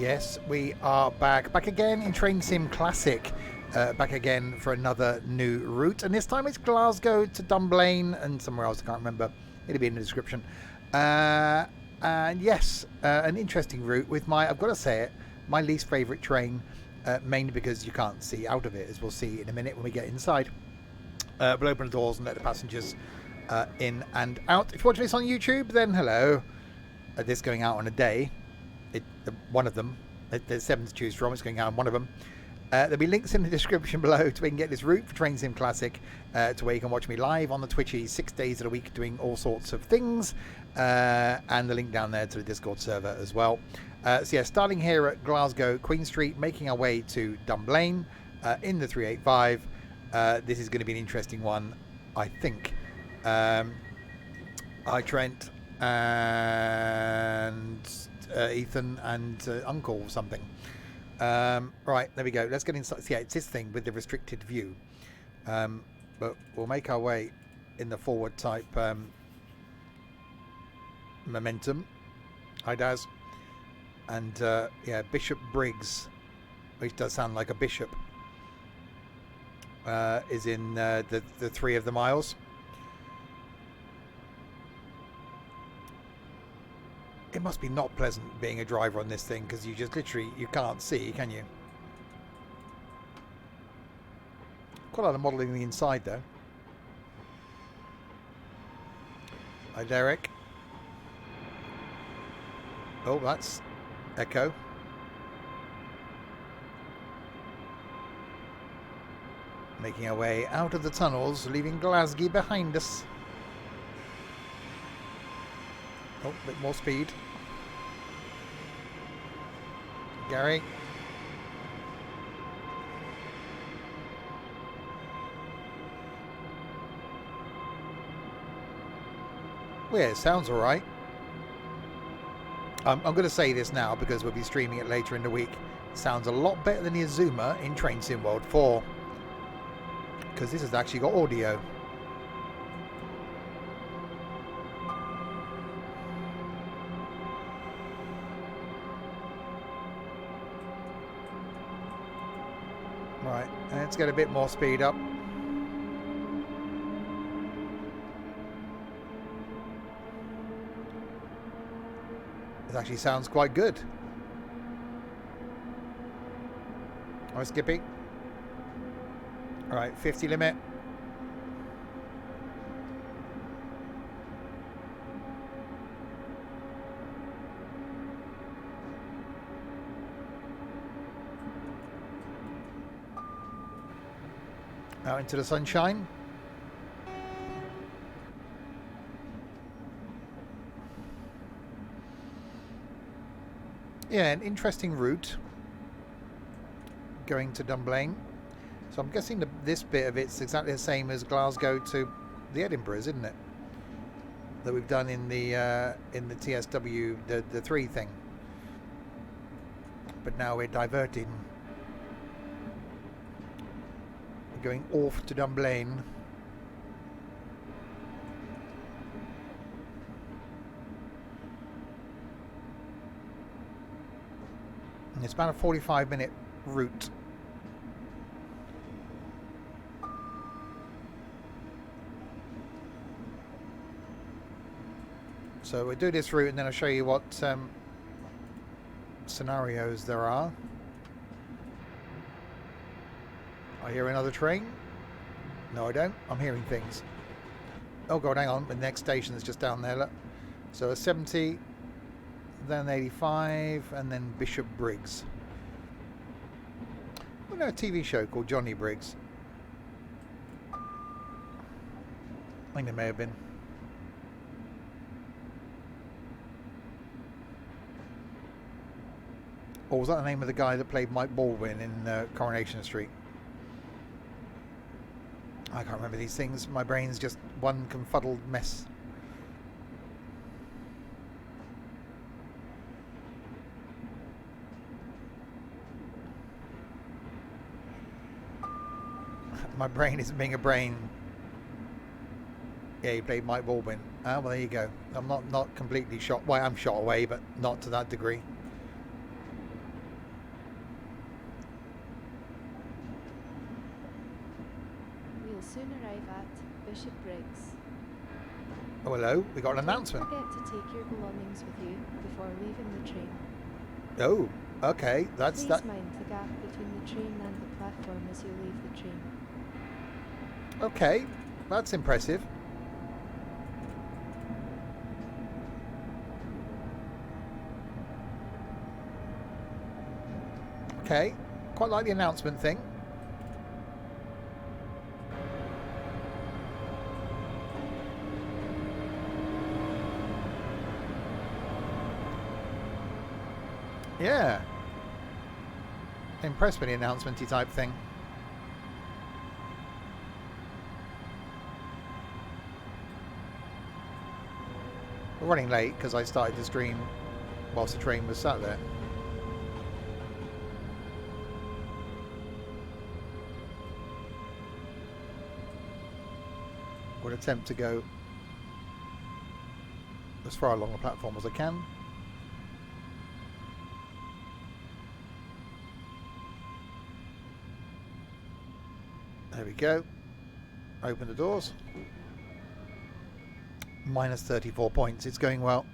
Yes, we are back again in Train Sim Classic, back again for another new route, and this time it's Glasgow to Dunblane and somewhere else, I can't remember, it'll be in the description. And yes, an interesting route with my, I've got to say it, my least favourite train, mainly because you can't see out of it, as we'll see in a minute when we get inside. We'll open the doors and let the passengers in and out. If you're watching this on YouTube, then hello. This going out on a day. One of them. There's 7 to choose from. It's going out on one of them. There'll be links in the description below to where you can get this route for Train Sim Classic, to where you can watch me live on the Twitchy 6 days of the week doing all sorts of things, and the link down there to the Discord server as well. So yeah, starting here at Glasgow Queen Street, making our way to Dunblane in the 385. This is going to be an interesting one, I think. Hi Trent and Ethan and Uncle or something. Right, there we go. Let's get inside. Yeah, it's this thing with the restricted view. But we'll make our way in the forward type momentum. Hi Daz. And yeah, Bishop Briggs, which does sound like a bishop, is in the 3 of the miles. It must be not pleasant being a driver on this thing, because you just literally, you can't see, can you? Quite a lot of modelling the inside though. Hi Derek. Oh, that's Echo. Making our way out of the tunnels, leaving Glasgow behind us. Oh, a bit more speed. Gary. Well, yeah, it sounds alright. I'm going to say this now because we'll be streaming it later in the week. It sounds a lot better than the Azuma in Train Sim World 4. Because this has actually got audio. Right, let's get a bit more speed up. This actually sounds quite good. Alright, Skippy. Alright, 50 limit. Out into the sunshine. Yeah, an interesting route going to Dunblane. So I'm guessing this bit of it's exactly the same as Glasgow to the Edinburghs, isn't it? That we've done in the TSW, the 3 thing. But now we're diverting. Going off to Dunblane. And it's about a 45-minute route. So we'll do this route and then I'll show you what scenarios there are. I hear another train. No, I don't. I'm hearing things. Oh god, hang on. The next station is just down there. Look. So a 70, then 85, and then Bishop Briggs. I know a TV show called Johnny Briggs. I think there may have been. Or was that the name of the guy that played Mike Baldwin in Coronation Street? I can't remember these things. My brain's just one confuddled mess. My brain isn't being a brain. Yeah, he played Mike Baldwin. Ah, well, there you go. I'm not completely shot. Well, I'm shot away, but not to that degree. soon arrive at Bishop Briggs. Oh, hello. We got an announcement. Don't forget to take your belongings with you before leaving the train. Oh, okay. That's Please that. mind the gap between the train and the platform as you leave the train. Okay, that's impressive. Okay, quite like the announcement thing. Yeah. Impressed with the announcement-y type thing. We're running late because I started the stream whilst the train was sat there. Would attempt to go as far along the platform as I can. There we go. Open the doors. Minus 34 points. It's going well.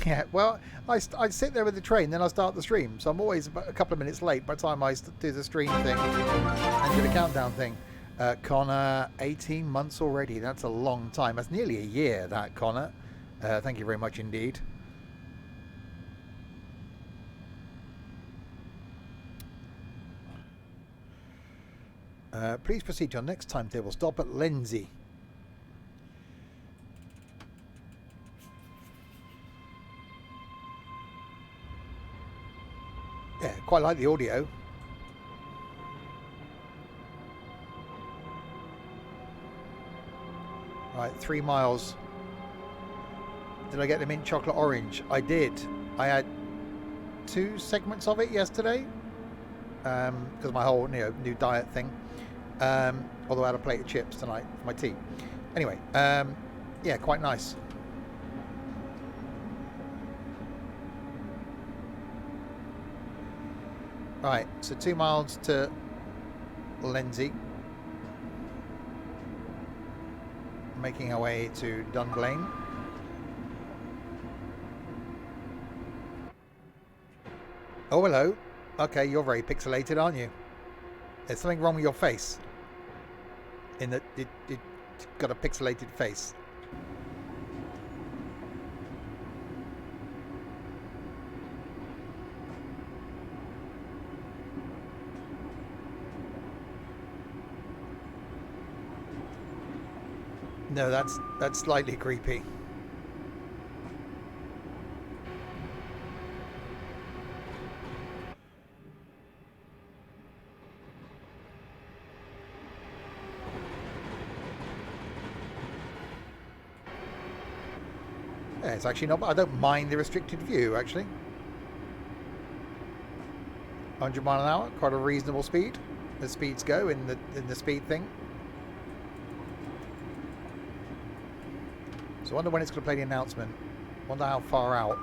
Yeah, well, I sit there with the train, then I start the stream. So I'm always a couple of minutes late by the time I do the stream thing and do the countdown thing. Connor, 18 months already. That's a long time. That's nearly a year, that, Connor. Thank you very much indeed. Please proceed to your next timetable stop at Lindsay. Yeah, quite like the audio. Right, 3 miles. Did I get the mint chocolate orange? I did. I had 2 segments of it yesterday because my whole new diet thing. Although I had a plate of chips tonight for my tea. Anyway, yeah, quite nice. Right, so 2 miles to Lindsay. Making our way to Dunblane. Oh, hello. Okay, you're very pixelated, aren't you? There's something wrong with your face. In that it got a pixelated face. No, that's slightly creepy. Yeah, it's actually not. I don't mind the restricted view actually. 100 mile an hour, quite a reasonable speed. As speeds go in the speed thing. So I wonder when it's going to play the announcement. Wonder how far out.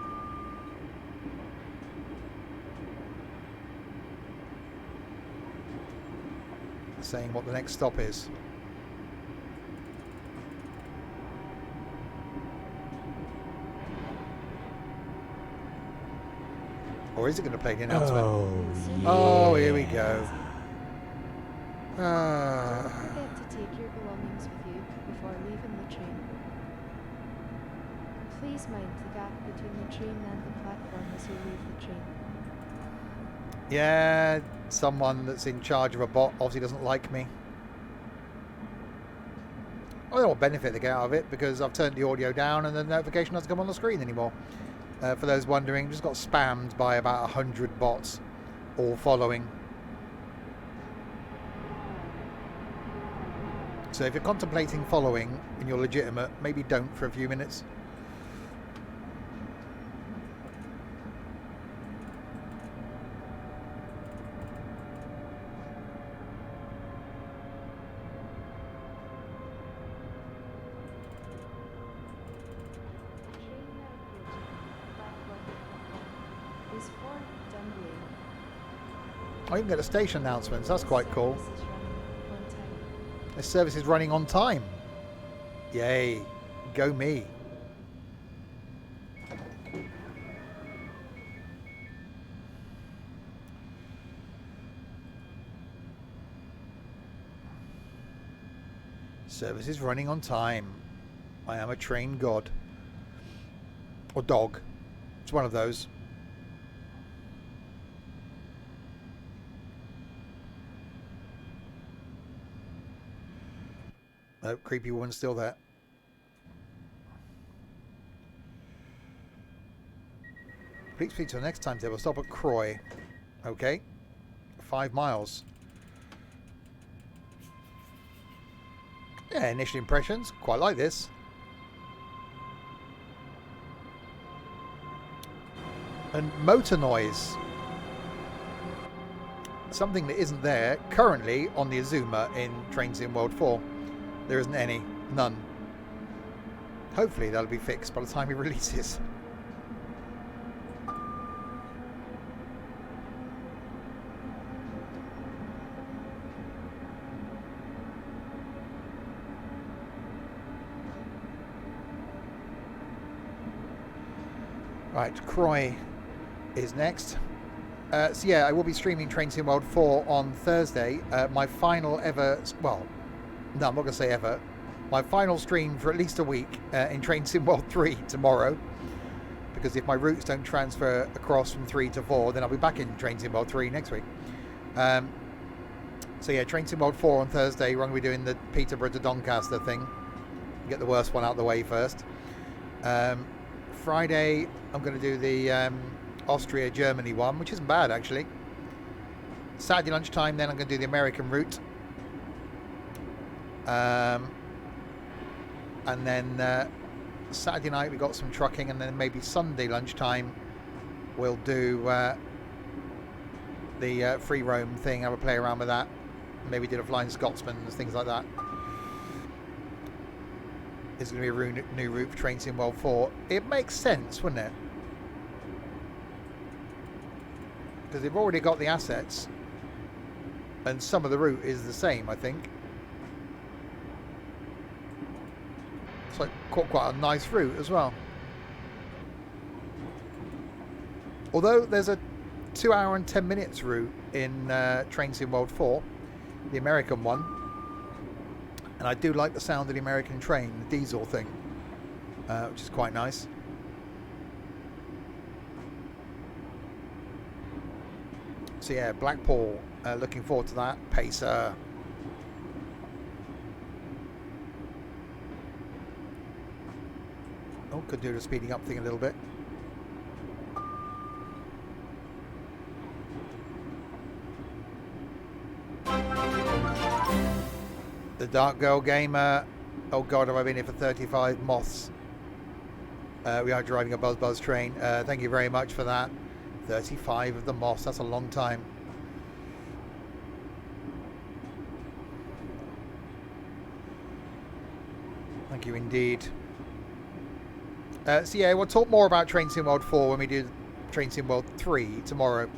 Saying what the next stop is. Or is it going to play the announcement? Oh, here we go. Don't forget to take your belongings with you before leaving the train. Please mind the gap between the train and the platform as you leave the train. Yeah, someone that's in charge of a bot obviously doesn't like me. I don't know what benefit they get out of it because I've turned the audio down and the notification doesn't come on the screen anymore. For those wondering, just got spammed by about 100 bots, all following. So if you're contemplating following and you're legitimate, maybe don't for a few minutes. Is for Dunblane. Oh, you can get the station announcements. That's quite cool. Service is running on time. This service is running on time. Yay. Go me. Service is running on time. I am a train god. Or dog. It's one of those. Oh, creepy woman's still there. Please speak to the next timetable. Stop at Croy. Okay. 5 miles. Yeah, initial impressions. Quite like this. And motor noise. Something that isn't there currently on the Azuma in Train Sim World 4. There isn't any. None. Hopefully that'll be fixed by the time it releases. Right, Croy is next. So yeah, I will be streaming Train Sim World 4 on Thursday. My final ever, well, no, I'm not going to say ever. My final stream for at least a week in Train Sim World 3 tomorrow. Because if my routes don't transfer across from 3 to 4, then I'll be back in Train Sim World 3 next week. So yeah, Train Sim World 4 on Thursday. We're going to be doing the Peterborough to Doncaster thing. Get the worst one out of the way first. Friday, I'm going to do the Austria-Germany one, which isn't bad actually. Saturday lunchtime, then I'm going to do the American route. And then Saturday night we got some trucking, and then maybe Sunday lunchtime we'll do the free roam thing, have a play around with that. Maybe do the Flying Scotsman and things like that. It's going to be a new route for Train Sim World 4. It makes sense, wouldn't it? Because they've already got the assets, and some of the route is the same, I think. It's like quite a nice route as well. Although there's a 2 hour and 10 minutes route in Train Sim World 4, the American one. And I do like the sound of the American train, the diesel thing, which is quite nice. So yeah, Blackpool, looking forward to that. Pacer. Oh, could do the speeding up thing a little bit. The Dark Girl Gamer. Oh god, have I been here for 35 moths. We are driving a Buzz train. Thank you very much for that. 35 of the moths, that's a long time. Thank you indeed. So yeah, we'll talk more about Train Sim World 4 when we do Train Sim World 3 tomorrow.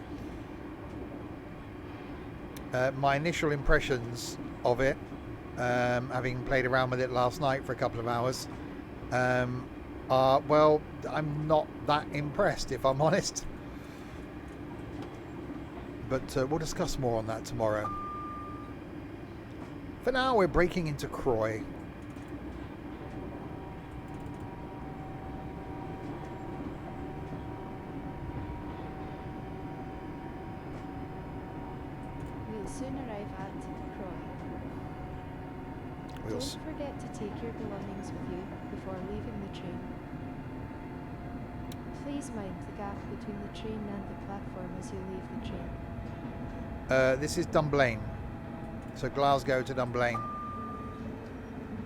My initial impressions of it, having played around with it last night for a couple of hours, well, I'm not that impressed, if I'm honest. But we'll discuss more on that tomorrow. For now, we're breaking into Croy. We'll soon arrive at Croy. Don't forget to take your belongings with you before leaving the train. Please mind the gap between the train and the platform as you leave the train. This is Dunblane. So Glasgow to Dunblane.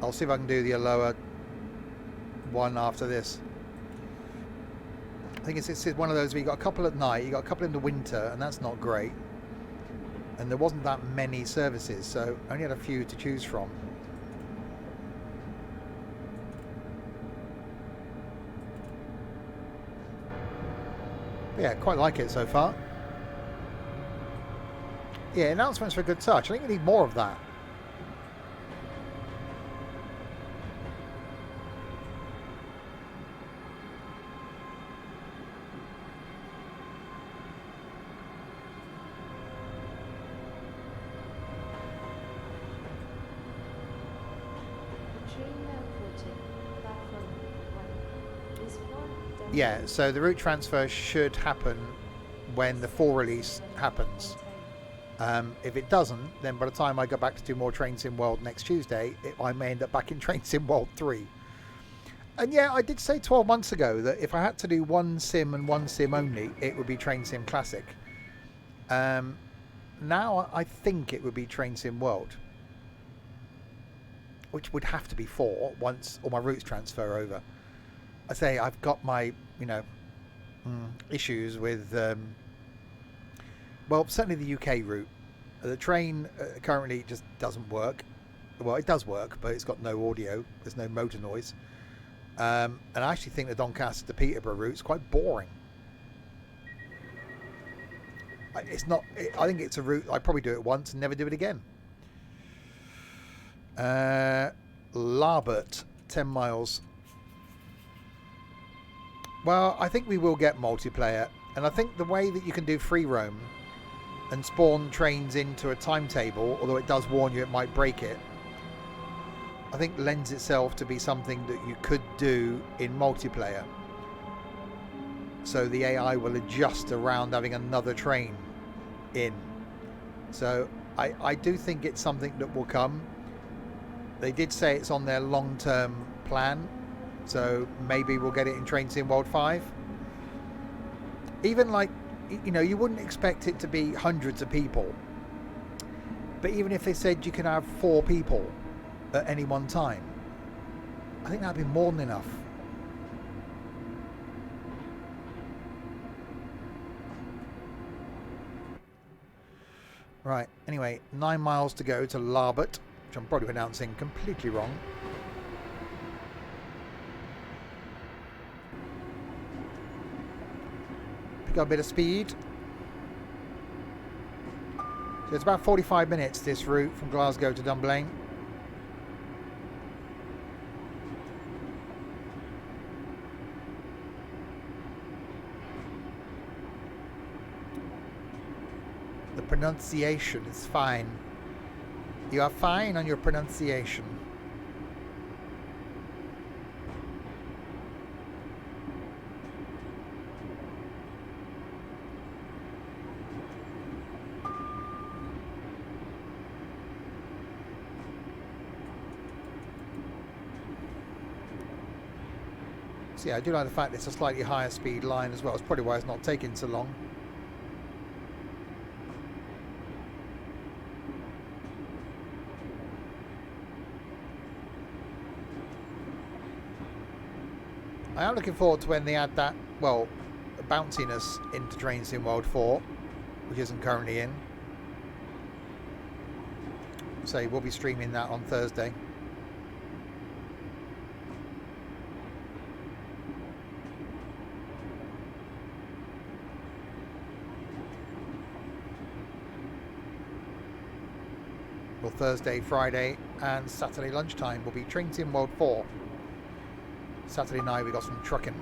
I'll see if I can do the lower one after this. I think it's one of those where you got a couple at night, you got a couple in the winter, and that's not great. And there wasn't that many services, so I only had a few to choose from. But yeah, quite like it so far. Yeah, announcements are a good touch. I think we need more of that. The train now approaching platform 1 is for Dunblane. Yeah, so the route transfer should happen when the 4 release happens. If it doesn't, then by the time I go back to do more Train Sim World next Tuesday, I may end up back in Train Sim World 3. And yeah, I did say 12 months ago that if I had to do one sim and one sim only, it would be Train Sim Classic. Now I think it would be Train Sim World, which would have to be 4 once all my routes transfer over. I say I've got my, issues with, well, certainly the UK route. The train currently just doesn't work. Well, it does work, but it's got no audio. There's no motor noise. And I actually think the Doncaster to Peterborough route is quite boring. It's not. I think it's a route I'd probably do it once and never do it again. Larbert, 10 miles. Well, I think we will get multiplayer, and I think the way that you can do free roam and spawn trains into a timetable, although it does warn you it might break it, I think lends itself to be something that you could do in multiplayer. So the AI will adjust around having another train in. So I do think it's something that will come. They did say it's on their long-term plan, so maybe we'll get it in Train Sim World 5. Even like, you wouldn't expect it to be hundreds of people, but even if they said you can have 4 people at any one time, I think that'd be more than enough. Right, anyway, 9 miles to go to Larbert, which I'm probably pronouncing completely wrong. Pick up a bit of speed. So it's about 45 minutes, this route from Glasgow to Dunblane. The pronunciation is fine. You are fine on your pronunciation. So yeah, I do like the fact it's a slightly higher speed line as well. It's probably why it's not taking so long. I am looking forward to when they add that, well, bounciness into Train Sim World 4, which isn't currently in. So we'll be streaming that on Thursday. Well, Thursday, Friday and Saturday lunchtime will be Train Sim World 4. Saturday night we got some trucking.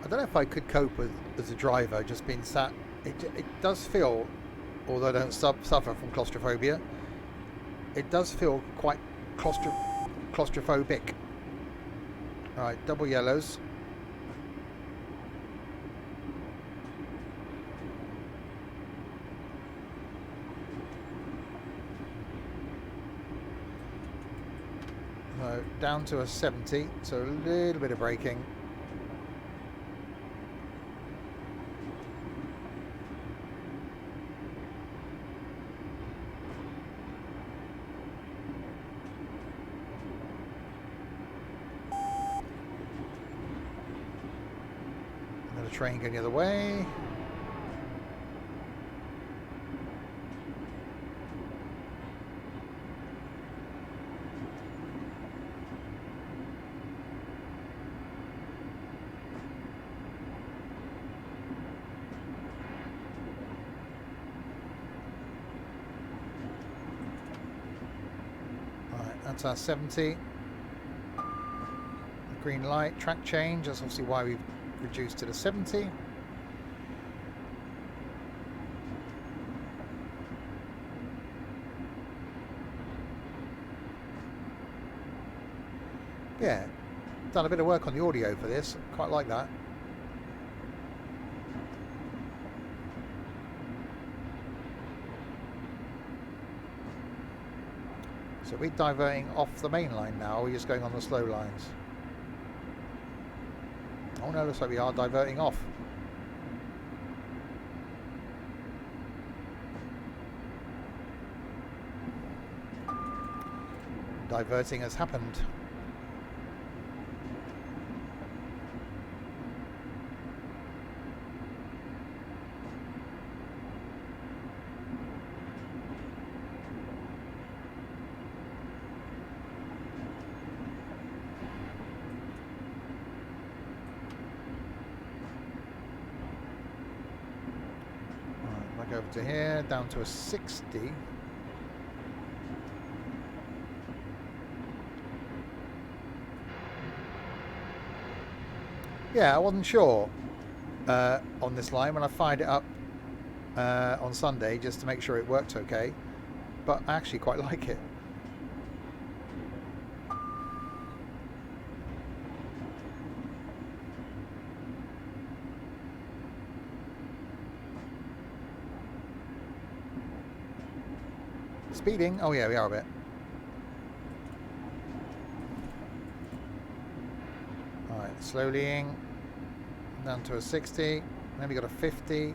I don't know if I could cope with as a driver just being sat. It does feel, although I don't suffer from claustrophobia, it does feel quite claustrophobic. Right, double yellows. So down to a 70, so a little bit of braking. Train going the other way. That's our 70. Green light, track change. That's obviously why we've reduced to the 70. Yeah, done a bit of work on the audio for this. Quite like that. So we're diverting off the main line now, or we're just going on the slow lines? Oh no, looks like we are diverting off. Diverting has happened. Right, back over to here, down to a 60. Yeah, I wasn't sure on this line when I fired it up on Sunday just to make sure it worked okay, but I actually quite like it. Speeding? Oh yeah, we are a bit. Alright, slowlying. Down to a 60. Then we got a 50.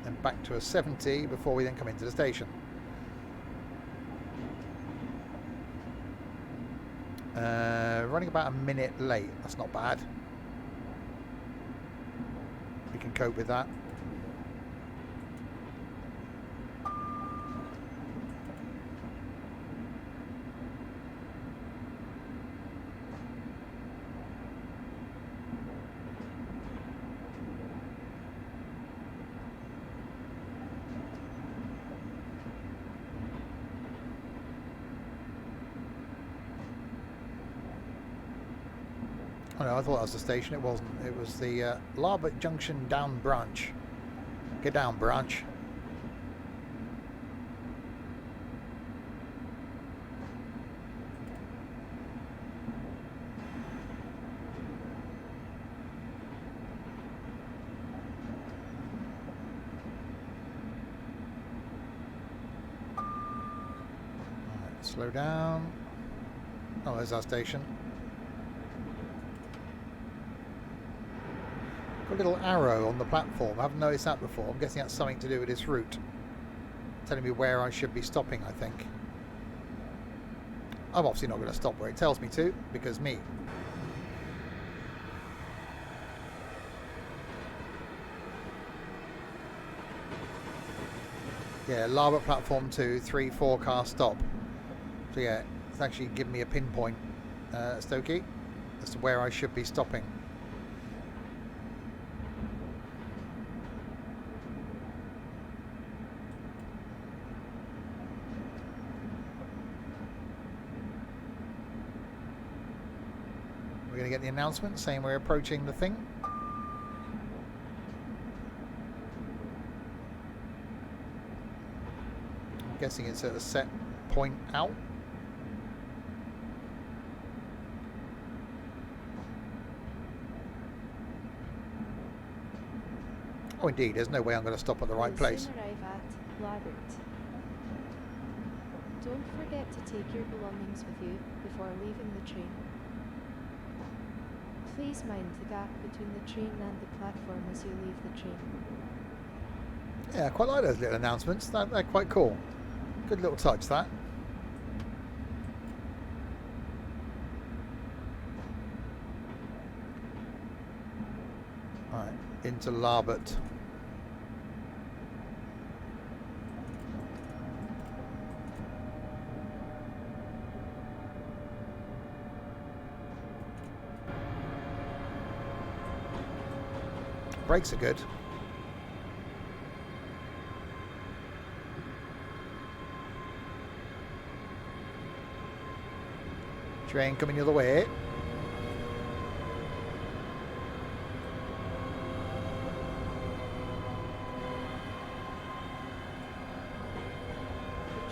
Then back to a 70 before we then come into the station. Running about a minute late. That's not bad. We can cope with that. Oh no, I thought that was the station. It wasn't. It was the Larbert Junction down branch. Get down, branch. Alright, slow down. Oh, there's our station. A little arrow on the platform. I haven't noticed that before. I'm guessing that's something to do with this route. Telling me where I should be stopping, I think. I'm obviously not going to stop where it tells me to, because me. Yeah, Larbert platform 2, 3, 4 car stop. So yeah, it's actually giving me a pinpoint, Stokey, as to where I should be stopping. We're going to get the announcement saying we're approaching the thing. I'm guessing it's at a set point out. Oh indeed, there's no way I'm going to stop at the right place. Soon arrive at Larbert. Don't forget to take your belongings with you before leaving the train. Please mind the gap between the train and the platform as you leave the train. Yeah, I quite like those little announcements. They're quite cool. Good little touch, that. Right, into Larbert. Brakes are good. Train coming the other way. The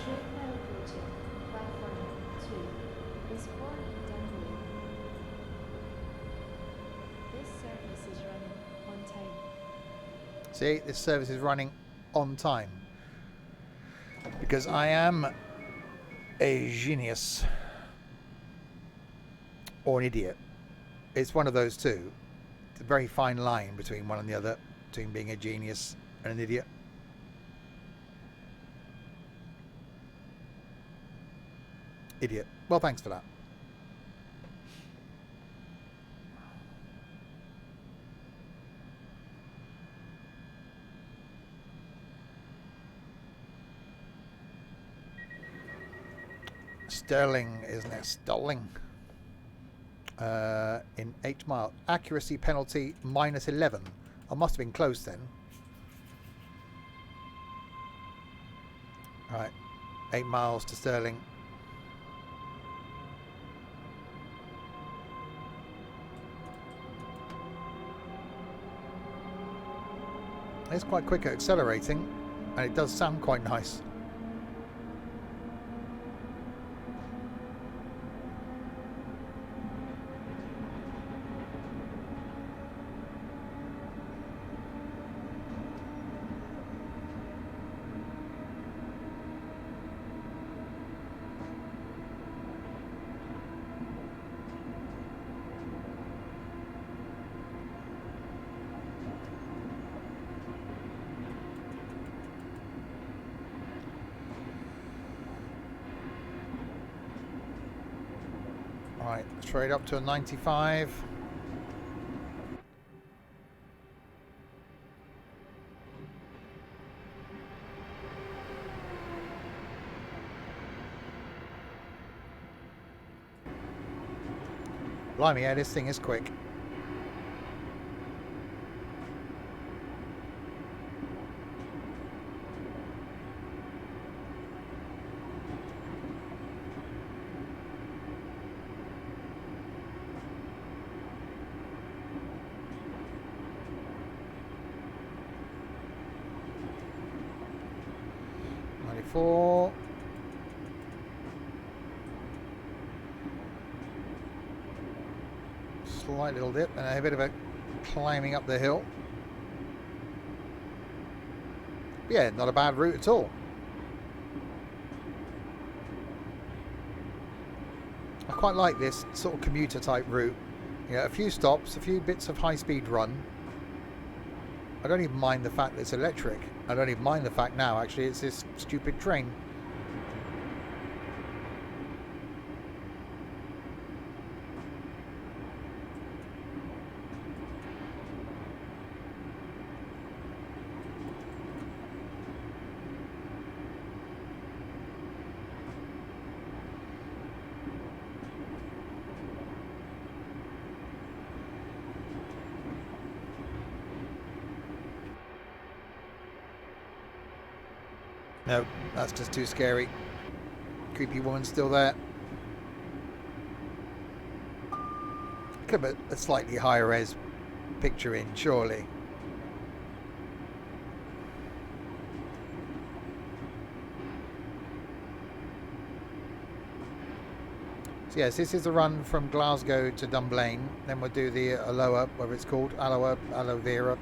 train now approaching platform 2 is for Dunblane. This service is running on time. See, this service is running on time. Because I am a genius. Or an idiot. It's one of those two. It's a very fine line between one and the other. Between being a genius and an idiot. Idiot. Well, thanks for that. Sterling, isn't it? Stalling. In 8 mile. Accuracy penalty -11. I must have been close then. Right. 8 miles to Sterling. It's quite quick at accelerating, and it does sound quite nice. Right, straight up to a 95. Blimey, yeah, this thing is quick. Four. Slight little dip and a bit of a climbing up the hill. Yeah, not a bad route at all. I quite like this sort of commuter type route. Yeah, a few stops, a few bits of high speed run. I don't even mind the fact that it's electric. I don't even mind the fact now, actually, it's this stupid train. No, that's just too scary. Creepy woman still there. Could put a slightly higher res picture in, surely. So yes, this is the run from Glasgow to Dunblane. Then we'll do the Aloha, whatever it's called, Aloe Vera,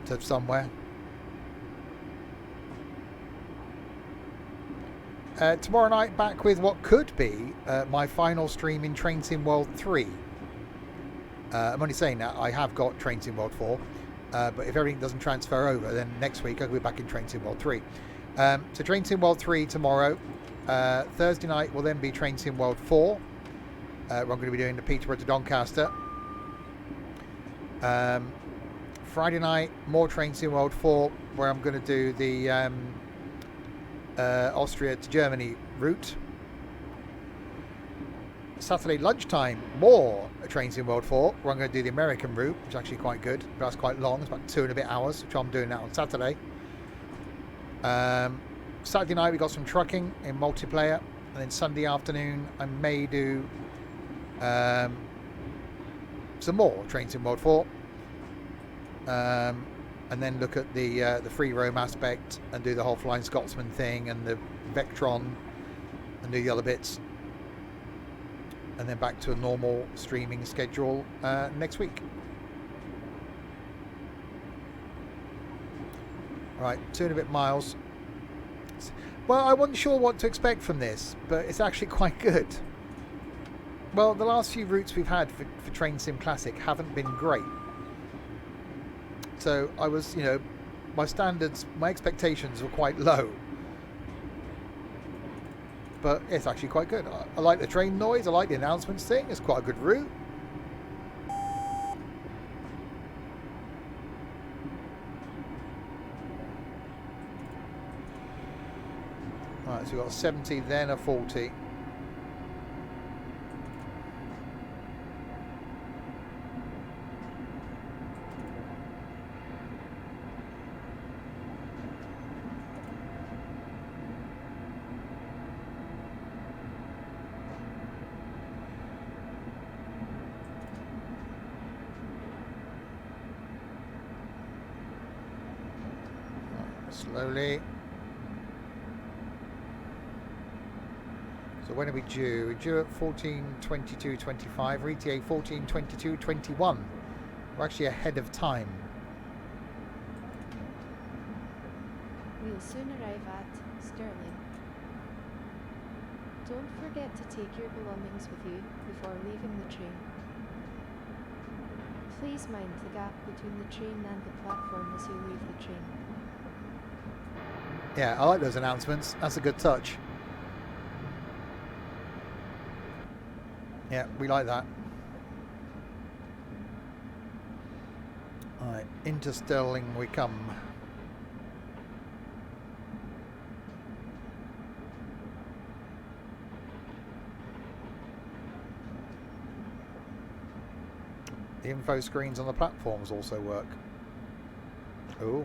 to somewhere. Tomorrow night, back with what could be my final stream in Train Sim World 3. I'm only saying that, I have got Train Sim World 4, but if everything doesn't transfer over, then next week I'll be back in Train Sim World 3. So Train Sim World 3 tomorrow. Thursday night will then be Train Sim World 4. We're going to be doing the Peterborough to Doncaster. Friday night, more Train Sim World 4, where I'm going to do the Austria to Germany route. Saturday lunchtime, more Train Sim World 4, where I'm going to do the American route, which is actually quite good, but that's quite long. It's about 2 and a bit hours, which I'm doing that on Saturday. Saturday night we got some trucking in multiplayer. And then Sunday afternoon, I may do some more Train Sim World 4. And then look at the free roam aspect and do the whole Flying Scotsman thing and the Vectron and do the other bits. And then back to a normal streaming schedule next week. Right, 2 and a bit miles. Well, I wasn't sure what to expect from this, but it's actually quite good. Well, the last few routes we've had for Train Sim Classic haven't been great. So I was, you know, my standards, my expectations were quite low. But it's actually quite good. I like the train noise, I like the announcements thing, it's quite a good route. Right, so we've got a 70, then a 40. Slowly. So when are we due? We're due at 14:22:25. We're ETA 14:22:21. We're actually ahead of time. We'll soon arrive at Stirling. Don't forget to take your belongings with you before leaving the train. Please mind the gap between the train and the platform as you leave the train. Yeah, I like those announcements. That's a good touch. Yeah, we like that. Alright, into Stirling we come. The info screens on the platforms also work. Oh.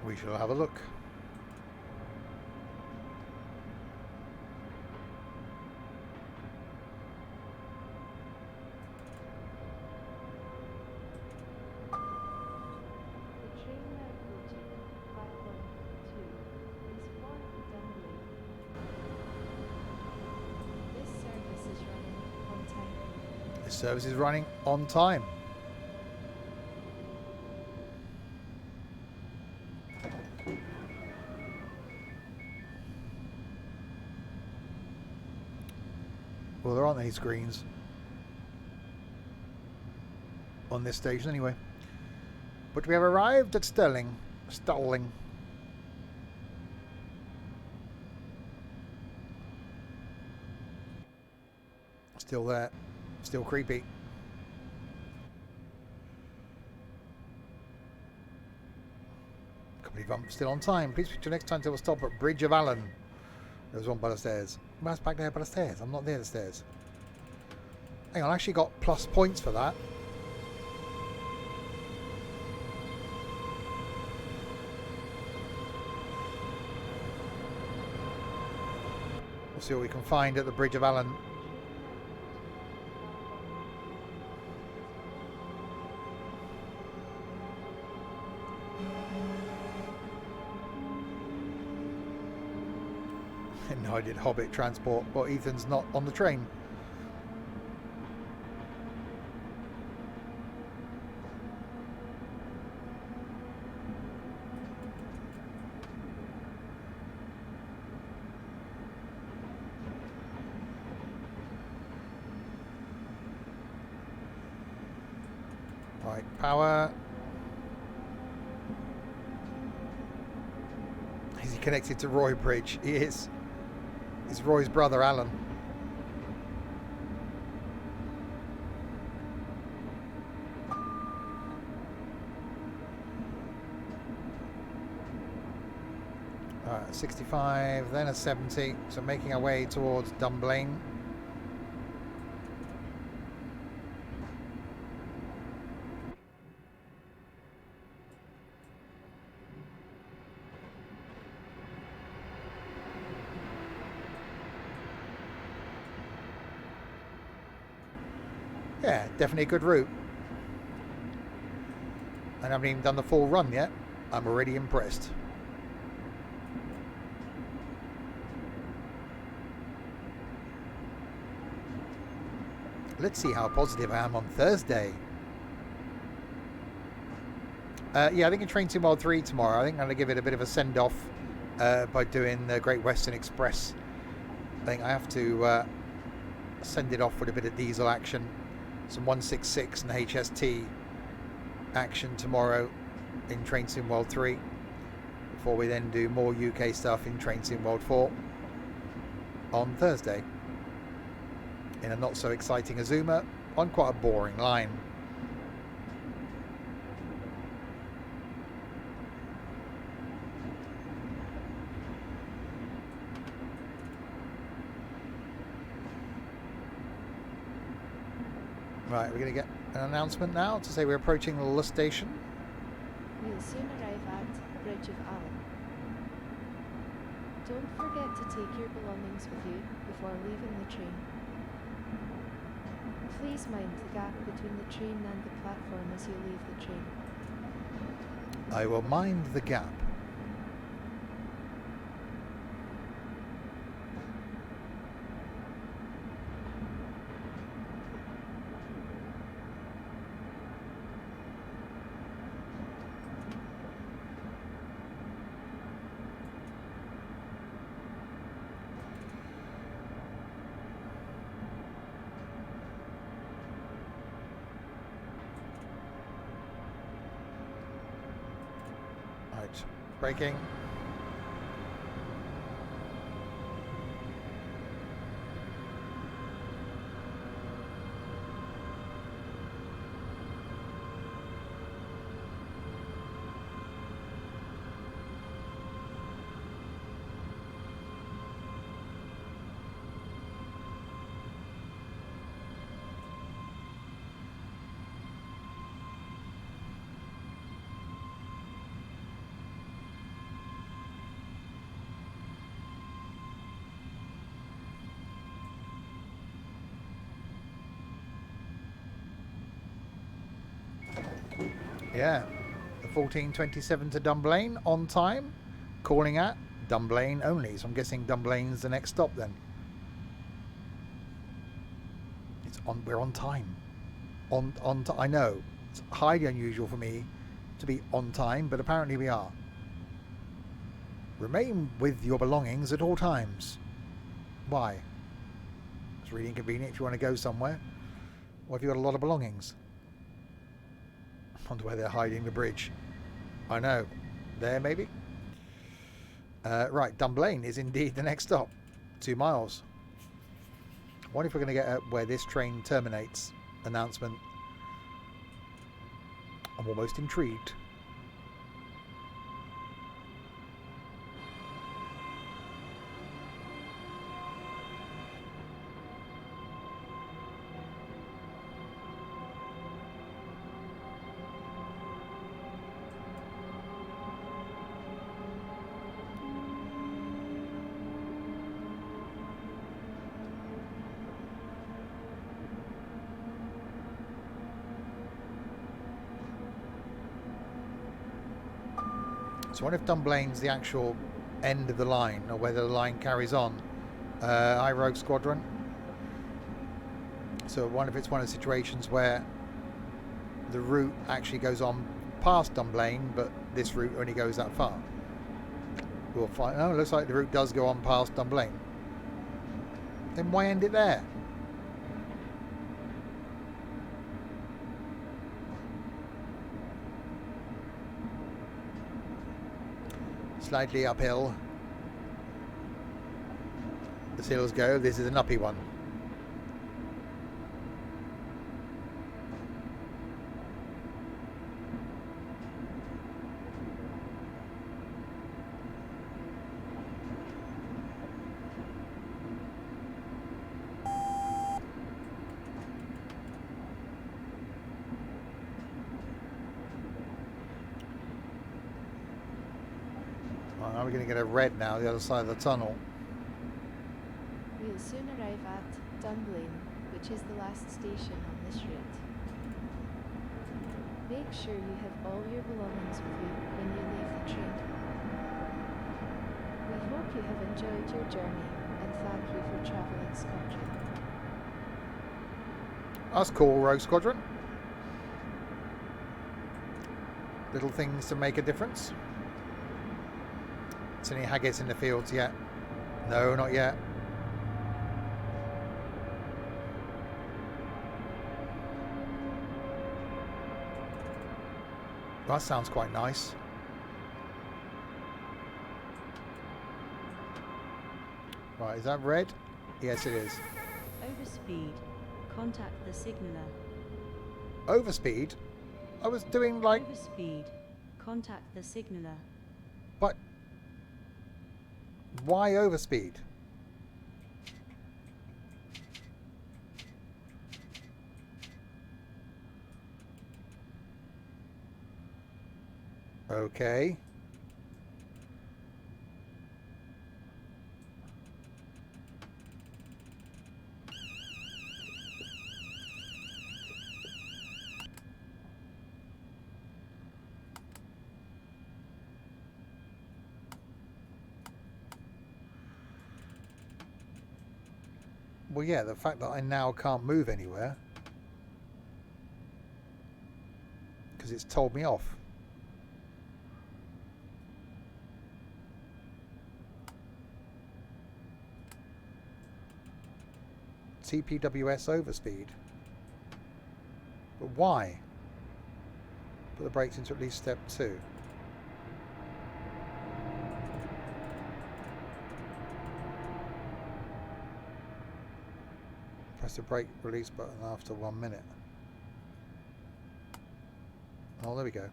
We shall have a look. The train now approaching platform 2 is for Dunblane. This service is running on time. The service is running on time. Well, there aren't any screens on this station anyway. But we have arrived at Stirling. Stirling. Still there. Still creepy. Can't believe I'm still on time. Please picture next time till we'll stop at Bridge of Allen. There's one by the stairs. Where's back there by the stairs? I'm not near the stairs. Hang on, I actually got plus points for that. We'll see what we can find at the Bridge of Allen. No, I did Hobbit transport. Well, Ethan's not on the train. Right, power. Is he connected to Roy Bridge? He is. It's Roy's brother, Alan. Alright, 65, then a 70. So making our way towards Dunblane. Yeah, definitely a good route. I haven't even done the full run yet. I'm already impressed. Let's see how positive I am on Thursday. Yeah, I think in Train Sim World 3 tomorrow, I think I'm going to give it a bit of a send-off by doing the Great Western Express. I think I have to send it off with a bit of diesel action. Some 166 and HST action tomorrow in Train Sim World 3 before we then do more UK stuff in Train Sim World 4 on Thursday in a not so exciting Azuma on quite a boring line. Right, we're going to get an announcement now to say we're approaching the station. We will soon arrive at Bridge of Allen. Don't forget to take your belongings with you before leaving the train. Please mind the gap between the train and the platform as you leave the train. I will mind the gap. Right, braking. Yeah, the 14:27 to Dunblane on time, calling at Dunblane only. So I'm guessing Dunblane's the next stop then. It's on. We're on time. I know it's highly unusual for me to be on time, but apparently we are. Remain with your belongings at all times. Why? It's really inconvenient if you want to go somewhere. Or if you've got a lot of belongings. I wonder where they're hiding the bridge. I know. There, maybe? Right, Dunblane is indeed the next stop. 2 miles. I wonder if we're going to get where this train terminates. Announcement. I'm almost intrigued. So I wonder if Dunblane's the actual end of the line, or whether the line carries on. Hi, Rogue Squadron. So I wonder if it's one of the situations where the route actually goes on past Dunblane, but this route only goes that far. We'll find. Oh, it looks like the route does go on past Dunblane. Then why end it there? Slightly uphill. As hills go, this is an uppy one. Are we going to get a red now, the other side of the tunnel? We will soon arrive at Dunblane, which is the last station on this route. Make sure you have all your belongings with you when you leave the train. We hope you have enjoyed your journey and thank you for travelling Squadron. That's cool, Rogue Squadron. Little things to make a difference. Is any haggis in the fields yet? No, not yet. That sounds quite nice. Right, is that red? Yes, it is. Overspeed. Contact the signaller. Overspeed? I was doing like... Overspeed. Contact the signaller. But... Why overspeed? Okay. Well, yeah, the fact that I now can't move anywhere because it's told me off. TPWS overspeed. But why? Put the brakes into at least step 2. Press the brake release button after 1 minute. Oh, there we go.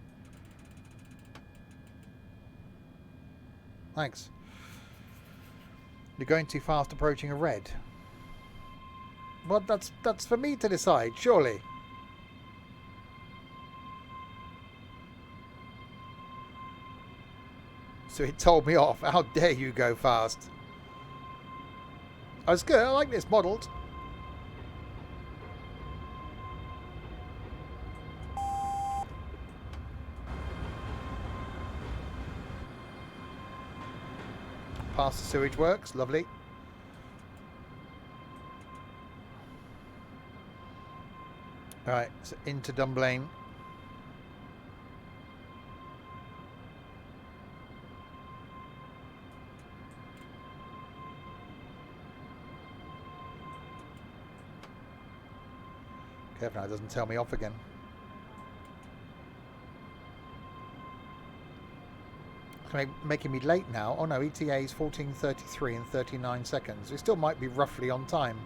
Thanks. You're going too fast approaching a red. Well, that's for me to decide, surely. So it told me off. How dare you go fast? That's good. I like this modelled. Past the sewage works. Lovely. Alright, so into Dunblane. Careful now, it doesn't tell me off again. It's making me late now. Oh no, ETA is 14:33 and 39 seconds. It still might be roughly on time.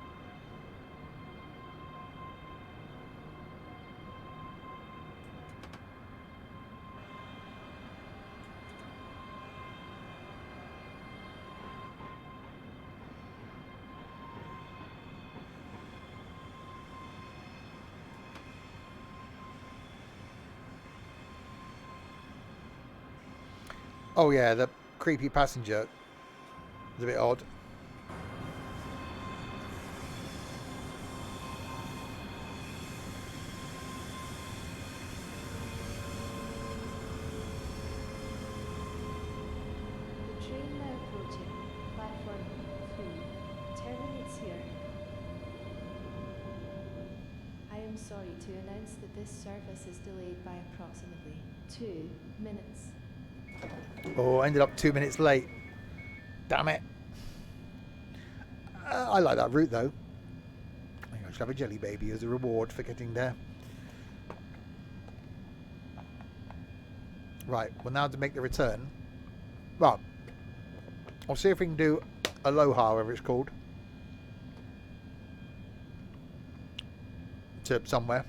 Oh yeah, the creepy passenger is a bit odd. The train now approaching platform 3 terminates here. I am sorry to announce that this service is delayed by approximately 2 minutes. Oh, ended up 2 minutes late. Damn it. I like that route though. I think I should have a jelly baby as a reward for getting there. Right, well now to make the return. Well, I'll see if we can do Aloha, whatever it's called. To somewhere.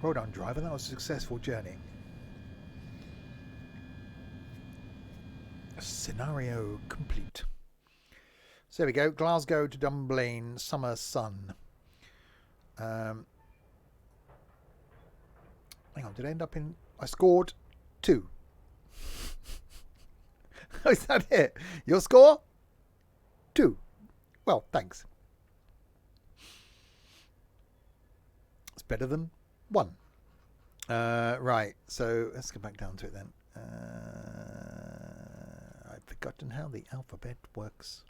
Well done, driver. That was a successful journey. Scenario complete. So there we go. Glasgow to Dunblane, summer sun. Hang on, did I end up in... I scored 2. Is that it? Your score? 2. Well, thanks. It's better than 1. Right, so let's go back down to it then. I've forgotten how the alphabet works.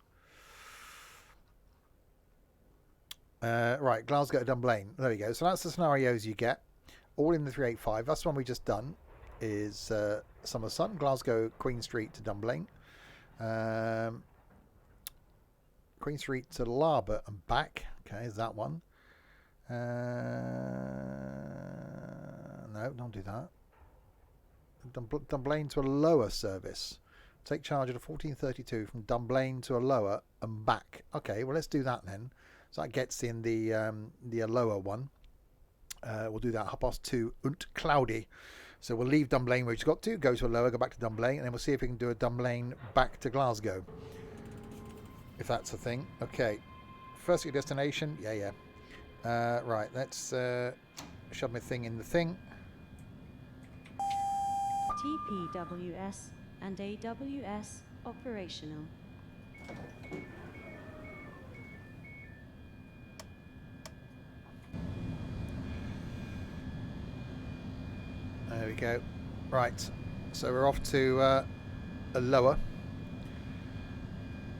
Right, Glasgow to Dunblane. There we go. So that's the scenarios you get. All in the 385. That's the one we just done. Is Summer Sun, Glasgow, Queen Street to Dunblane. Queen Street to Larbert and back. Okay, is that one. No, don't do that. Dunblane to a lower service. Take charge at a 1432 from Dunblane to a lower and back. Okay, well let's do that then. So that gets in the lower one. We'll do that 2:30 und cloudy. So we'll leave Dunblane where it's got to, go to a lower, go back to Dunblane, and then we'll see if we can do a Dunblane back to Glasgow. If that's a thing. Okay. First destination. Yeah. Right, let's shove my thing in the thing. TPWS and AWS operational. There we go. Right, so we're off to a lower.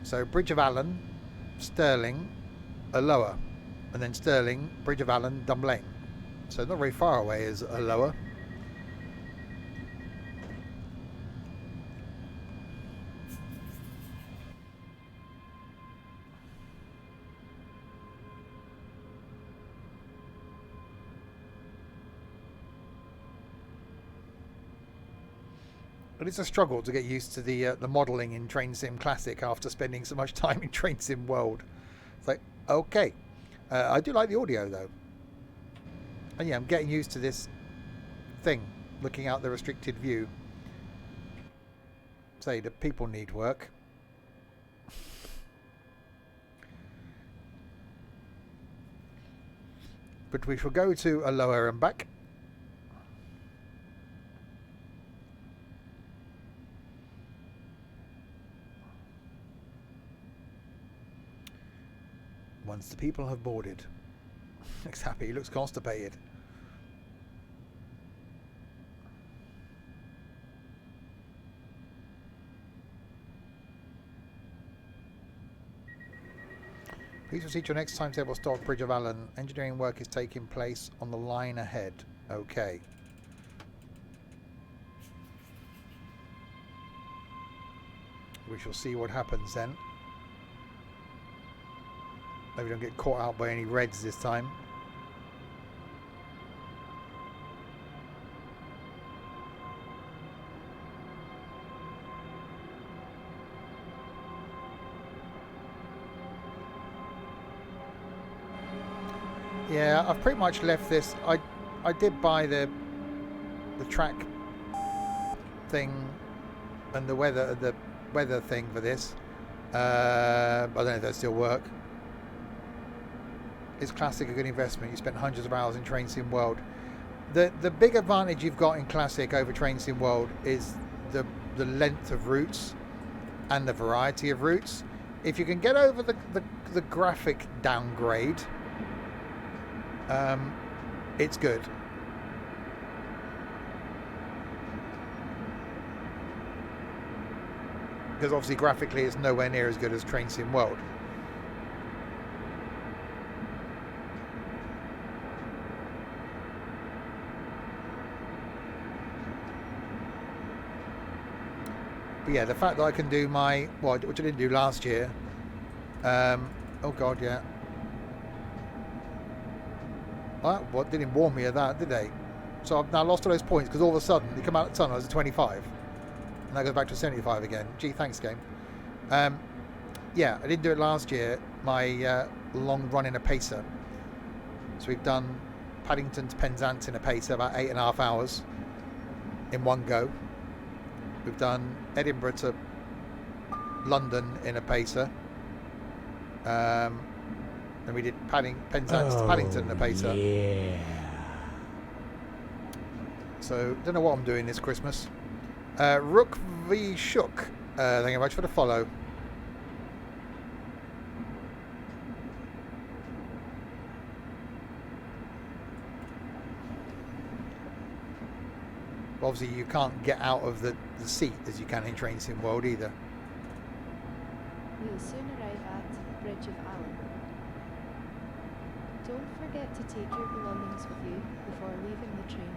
So Bridge of Allen, Stirling, a lower, and then Stirling, Bridge of Allen, Dunblane. So not very far away is a lower. But it's a struggle to get used to the modelling in Train Sim Classic after spending so much time in Train Sim World. It's like, okay. I do like the audio though. And yeah, I'm getting used to this thing, looking out the restricted view. Say that people need work. But we shall go to a lower and back. Once the people have boarded. Looks happy, he looks constipated. Please proceed to your next timetable stop, Bridge of Allen. Engineering work is taking place on the line ahead. Okay. We shall see what happens then. Maybe don't get caught out by any reds this time. Yeah, I've pretty much left this. I did buy the track thing and the weather thing for this. I don't know if that still work. Is Classic a good investment? You spent hundreds of hours in Train Sim World. The big advantage you've got in Classic over Train Sim World is the length of routes and the variety of routes. If you can get over the graphic downgrade, it's good. Because obviously graphically it's nowhere near as good as Train Sim World. But yeah, the fact that I can do my, which I didn't do last year. Oh god, yeah. What didn't warn me of that, did they? So I've now lost all those points because all of a sudden they come out of the tunnel as a 25, and that goes back to 75 again. Gee, thanks, game. Yeah, I didn't do it last year. My long run in a pacer. So we've done Paddington to Penzance in a pacer, about 8.5 hours in one go. We've done Edinburgh to London in a pacer, Then we did Penzance to Paddington, the pacer. Yeah. So, don't know what I'm doing this Christmas. Rook v Shook. Thank you very much for the follow. Obviously, you can't get out of the seat as you can in Train Sim World either. We will soon arrive at Bridge of Allen. Don't forget to take your belongings with you before leaving the train.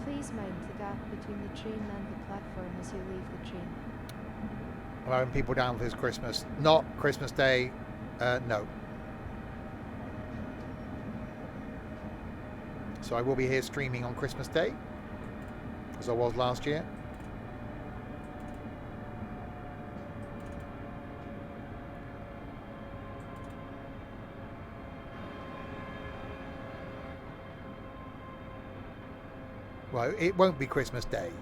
Please mind the gap between the train and the platform as you leave the train. I'm having people down for this Christmas. Not Christmas Day. No. So I will be here streaming on Christmas Day, as I was last year. Well, it won't be Christmas Day.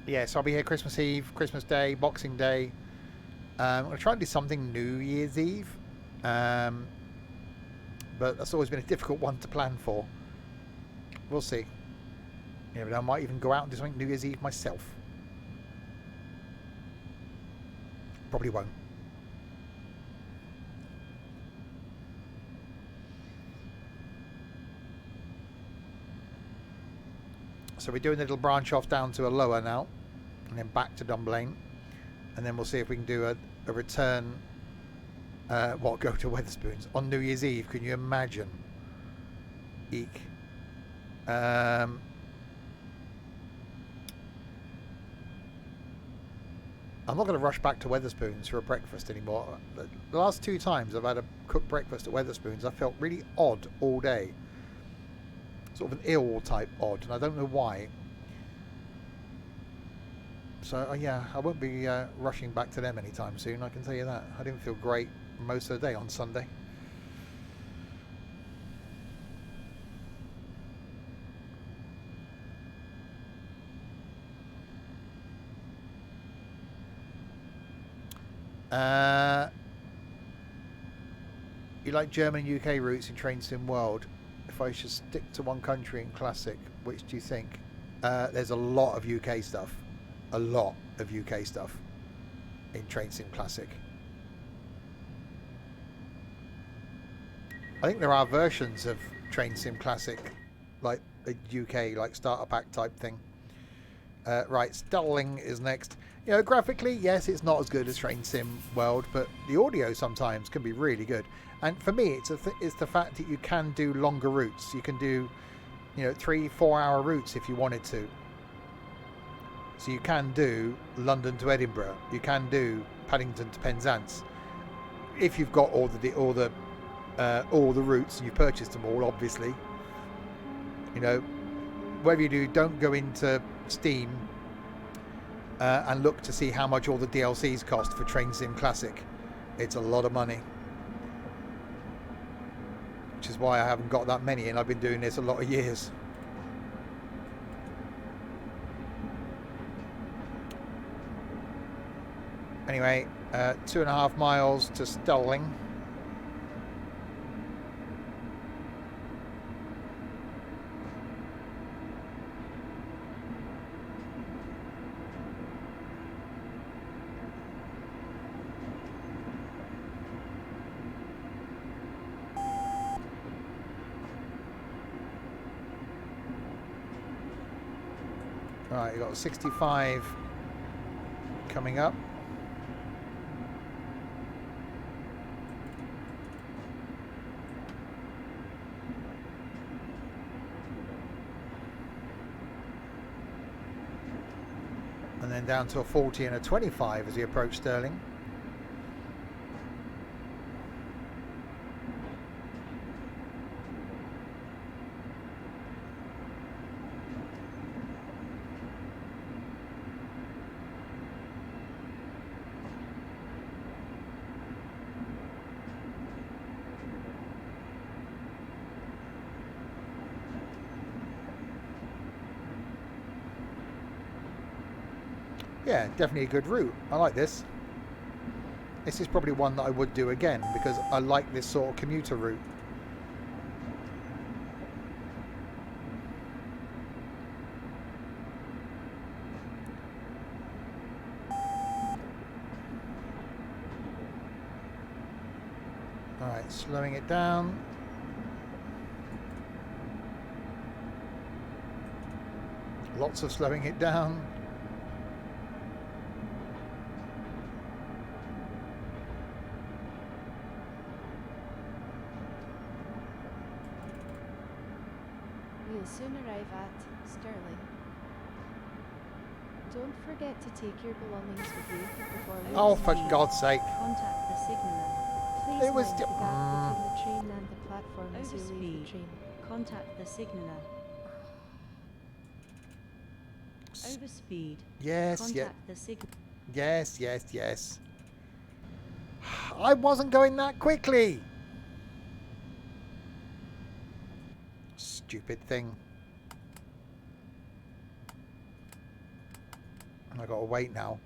Yeah, so I'll be here Christmas Eve, Christmas Day, Boxing Day. I'm going to try and do something New Year's Eve. But that's always been a difficult one to plan for. We'll see. Yeah, but I might even go out and do something New Year's Eve myself. Probably won't. So we're doing a little branch off down to a lower now, and then back to Dunblane, and then we'll see if we can do a return. Go to Wetherspoons on New Year's Eve? Can you imagine? Eek. I'm not going to rush back to Wetherspoons for a breakfast anymore. The last 2 times I've had a cooked breakfast at Wetherspoons, I felt really odd all day. Sort of an ill type odd, and I don't know why. So yeah, I won't be rushing back to them anytime soon, I can tell you that. I didn't feel great most of the day on Sunday. You like German and UK routes in Train Sim World? If I should stick to one country in Classic, which do you think? There's a lot of UK stuff. A lot of UK stuff in Train Sim Classic. I think there are versions of Train Sim Classic, like a UK, like starter pack type thing. Right, Sterling is next. You know, graphically, yes, it's not as good as Train Sim World, but the audio sometimes can be really good. And for me, it's the fact that you can do longer routes. You can do, 3-4 hour routes if you wanted to. So you can do London to Edinburgh. You can do Paddington to Penzance. If you've got all the routes and you've purchased them all, obviously. Whatever you do, don't go into Steam and look to see how much all the DLCs cost for Train Sim Classic. It's a lot of money, which is why I haven't got that many, and I've been doing this a lot of years. Anyway, 2.5 miles to Sterling. Right, you've got 65 coming up. And then down to a 40 and a 25 as you approach Stirling. Yeah, definitely a good route. I like this. This is probably one that I would do again because I like this sort of commuter route. Alright, slowing it down. Lots of slowing it down. We'll soon arrive at Stirling. Don't forget to take your belongings with you before we Oh, for leave. God's sake. Contact the signaller. Please It was mind ju- the gap between the train and the platform as you leave Overspeed. the train. Contact the signaller. Overspeed. Yes, yeah. Contact the signaller. Yes, yes, yes. I wasn't going that quickly. Stupid thing. I gotta wait now.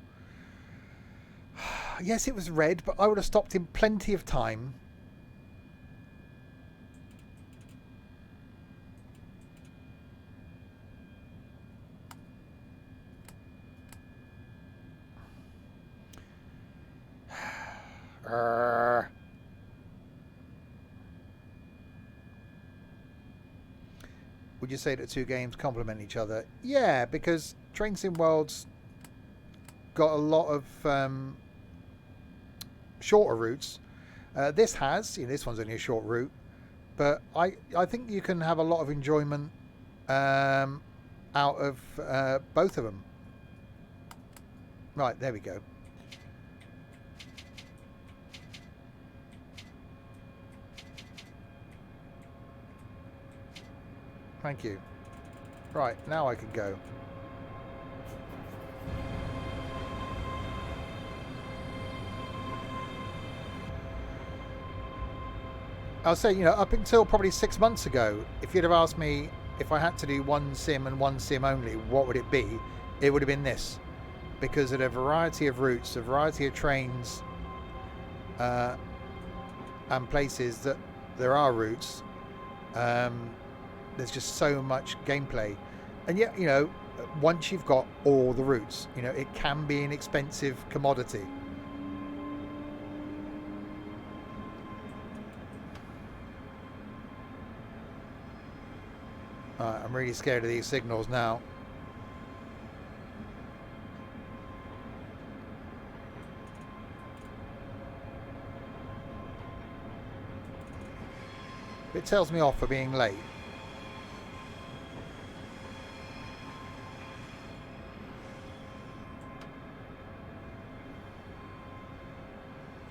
Yes, it was red, but I would have stopped in plenty of time. Would you say that two games complement each other? Yeah, because Train Sim World's got a lot of shorter routes. This has, this one's only a short route, but I think you can have a lot of enjoyment out of both of them. Right, there we go. Thank you. Right, now I can go. I'll say, up until probably 6 months ago, if you'd have asked me if I had to do one sim and one sim only, what would it be? It would have been this. Because of a variety of routes, a variety of trains, and places that there are routes, there's just so much gameplay. And yet, once you've got all the routes, it can be an expensive commodity. I'm really scared of these signals now. It tells me off for being late.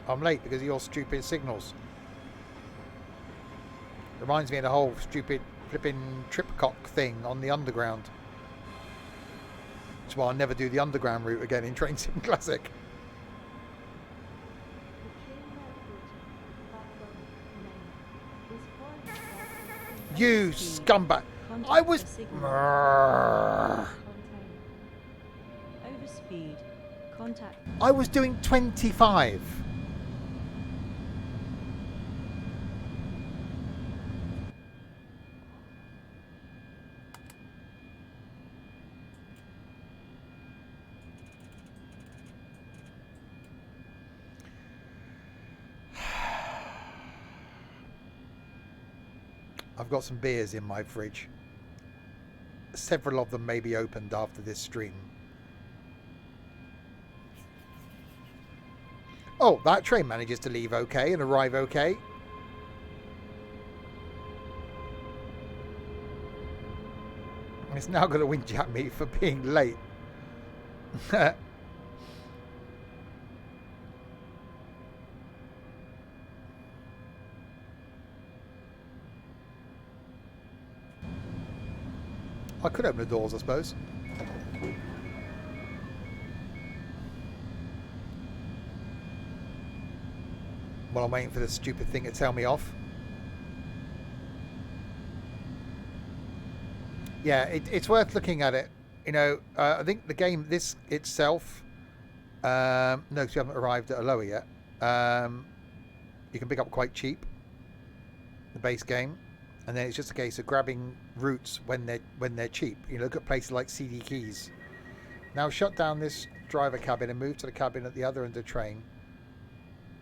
I'm late because of your stupid signals. Reminds me of the whole stupid flipping tripcock thing on the underground. That's why I'll never do the underground route again in Train Sim Classic. You scumbag! I was... Overspeed. Contact. I was doing 25. I've got some beers in my fridge. Several of them may be opened after this stream. Oh, that train manages to leave okay and arrive okay. It's now going to whinge at me for being late. I could open the doors, I suppose. While I'm waiting for this stupid thing to tell me off. Yeah, it's worth looking at it. You know, I think the game, this itself, no, because we haven't arrived at a lower yet. You can pick up quite cheap, the base game, and then it's just a case of grabbing routes when they're cheap. You look at places like CD Keys. Now shut down this driver cabin and move to the cabin at the other end of the train.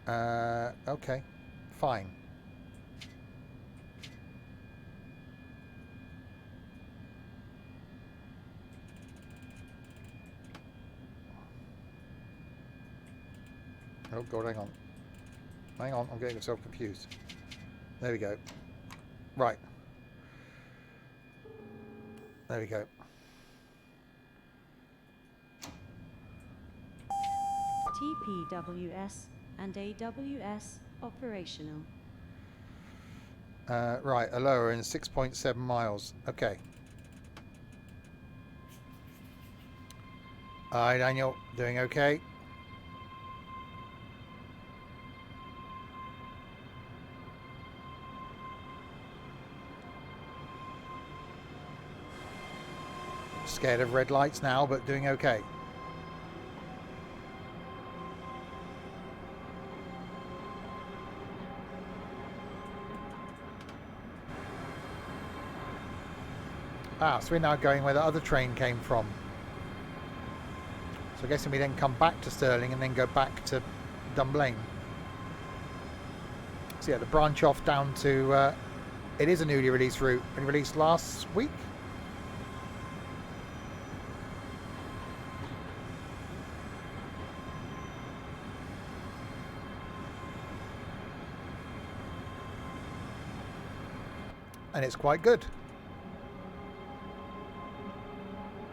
Okay, fine. Oh god, hang on. Hang on, I'm getting myself confused. There we go. Right. There we go. TPWS and AWS operational. Right, a lower in 6.7 miles. Okay. Hi, Daniel. Doing okay? Scared of red lights now, but doing okay. Ah, so we're now going where the other train came from. So I'm guessing we then come back to Stirling and then go back to Dunblane. So yeah, the branch off down to... it is a newly released route. Been released last week. And it's quite good.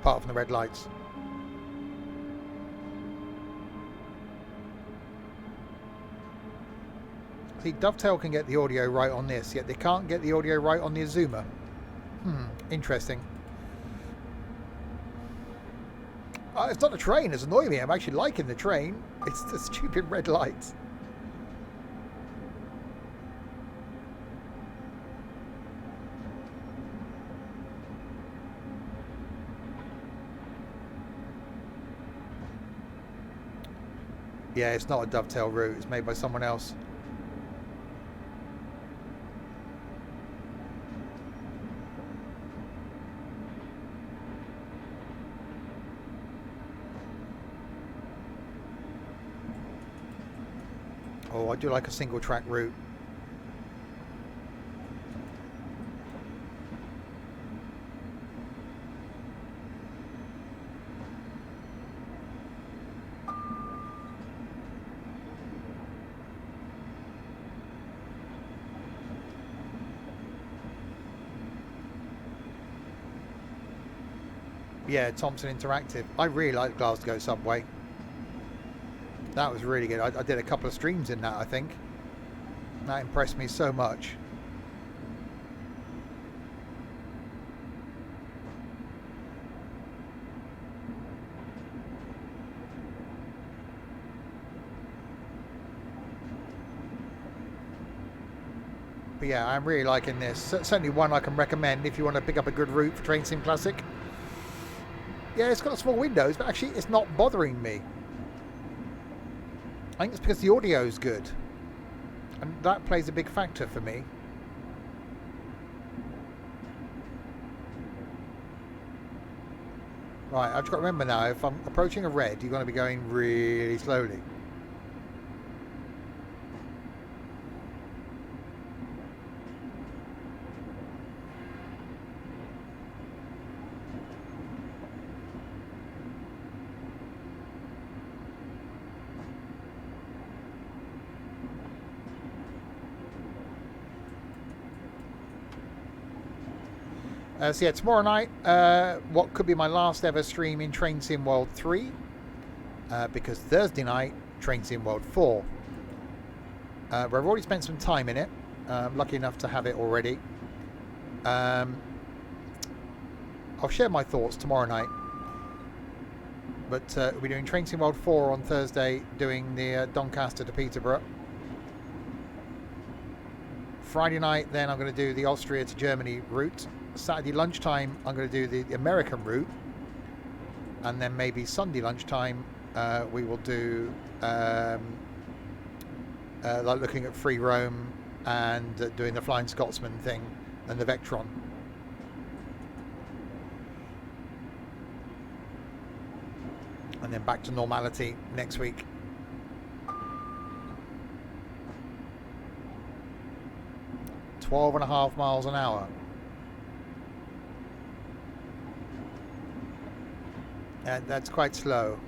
Apart from the red lights. See, Dovetail can get the audio right on this, yet they can't get the audio right on the Azuma. Interesting. It's not the train, it's annoying me. I'm actually liking the train. It's the stupid red lights. Yeah, it's not a Dovetail route. It's made by someone else. Oh, I do like a single track route. Yeah, Thompson Interactive. I really like the Glasgow subway. That was really good. I did a couple of streams in that, I think. That impressed me so much. But yeah, I'm really liking this. Certainly one I can recommend if you want to pick up a good route for Train Sim Classic. Yeah, it's got small windows, but actually it's not bothering me. I think it's because the audio is good. And that plays a big factor for me. Right, I've just got to remember now, if I'm approaching a red, you're going to be going really slowly. So yeah, tomorrow night, what could be my last ever stream in Train Sim World 3, because Thursday night, Train Sim World 4, where I've already spent some time in it. I'm lucky enough to have it already. I'll share my thoughts tomorrow night, but we're doing Train Sim World 4 on Thursday, doing the Doncaster to Peterborough. Friday night, then I'm going to do the Austria to Germany route. Saturday lunchtime, I'm going to do the American route. and then maybe Sunday lunchtime we will do like looking at Free Roam and doing the Flying Scotsman thing and the Vectron. And then back to normality next week. .5 miles an hour. And that's quite slow.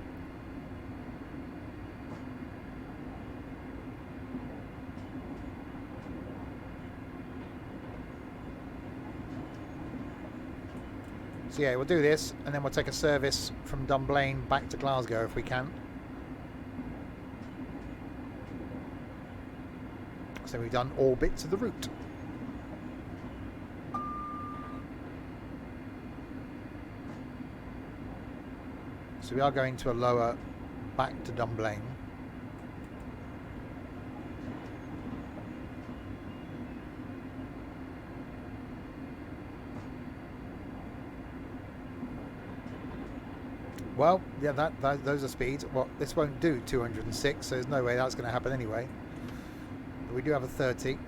So yeah, we'll do this, and then we'll take a service from Dunblane back to Glasgow if we can. So we've done all bits of the route. So we are going to a lower back to Dunblane. Well, yeah, those are speeds. Well, this won't do 206, so there's no way that's going to happen anyway. But we do have a 30.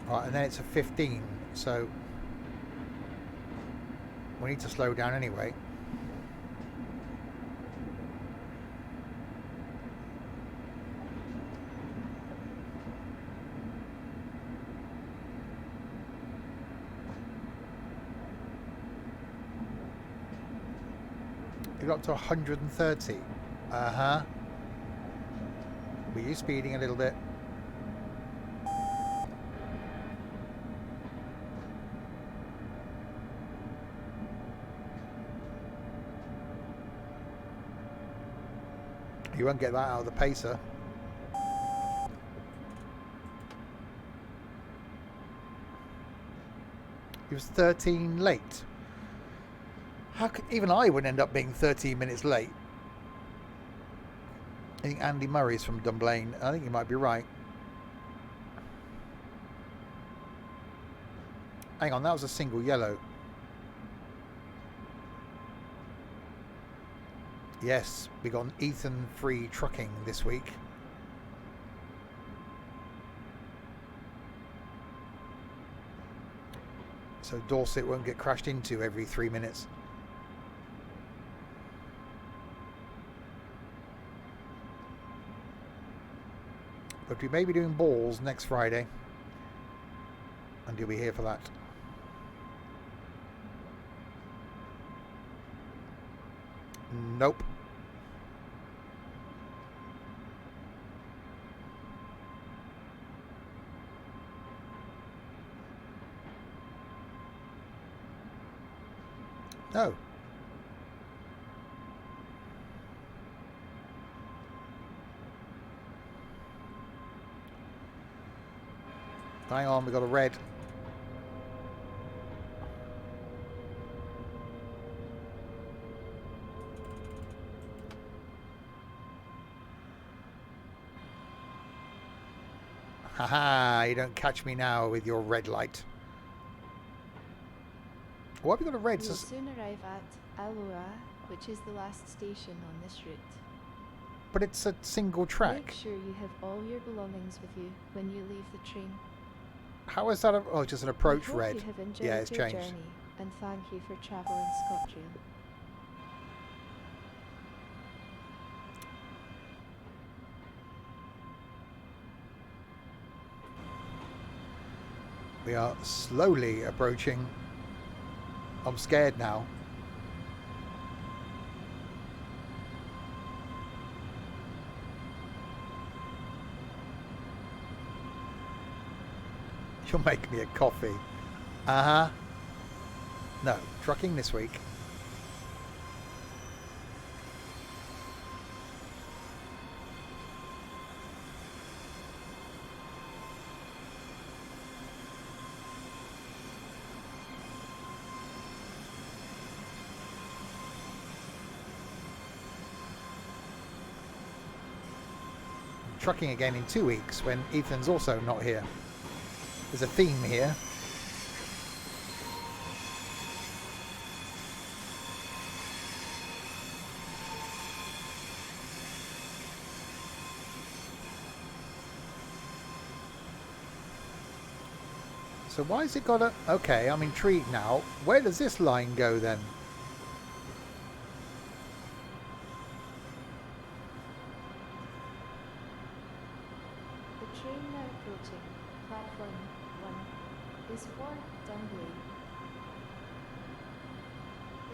Right, and then it's a 15, so we need to slow down anyway. You got to 130. Were you speeding a little bit? You won't get that out of the pacer. He was 13 late. How could, even I would end up being 13 minutes late. I think Andy Murray's from Dunblane. I think you might be right. Hang on, that was a single yellow. Yes, we got an Ethan free trucking this week. So Dorset won't get crashed into every 3 minutes. But we may be doing balls next Friday. And you'll be here for that. Nope. No. Hang on, we got a red. Haha, you don't catch me now with your red light. Why have we got a red? We will soon arrive at Alloa, which is the last station on this route. But it's a single track. Make sure you have all your belongings with you when you leave the train. How is that? Oh, just an approach We hope red. You have enjoyed Yeah, it's your changed. journey, and thank you for travelling ScotRail. We are slowly approaching. I'm scared now. You'll make me a coffee. No, trucking this week. trucking again in 2 weeks when Ethan's also not here. There's a theme here. So why has it got a... Okay, I'm intrigued now. Where does this line go then? The train now approaching platform 1 is for Dunblane.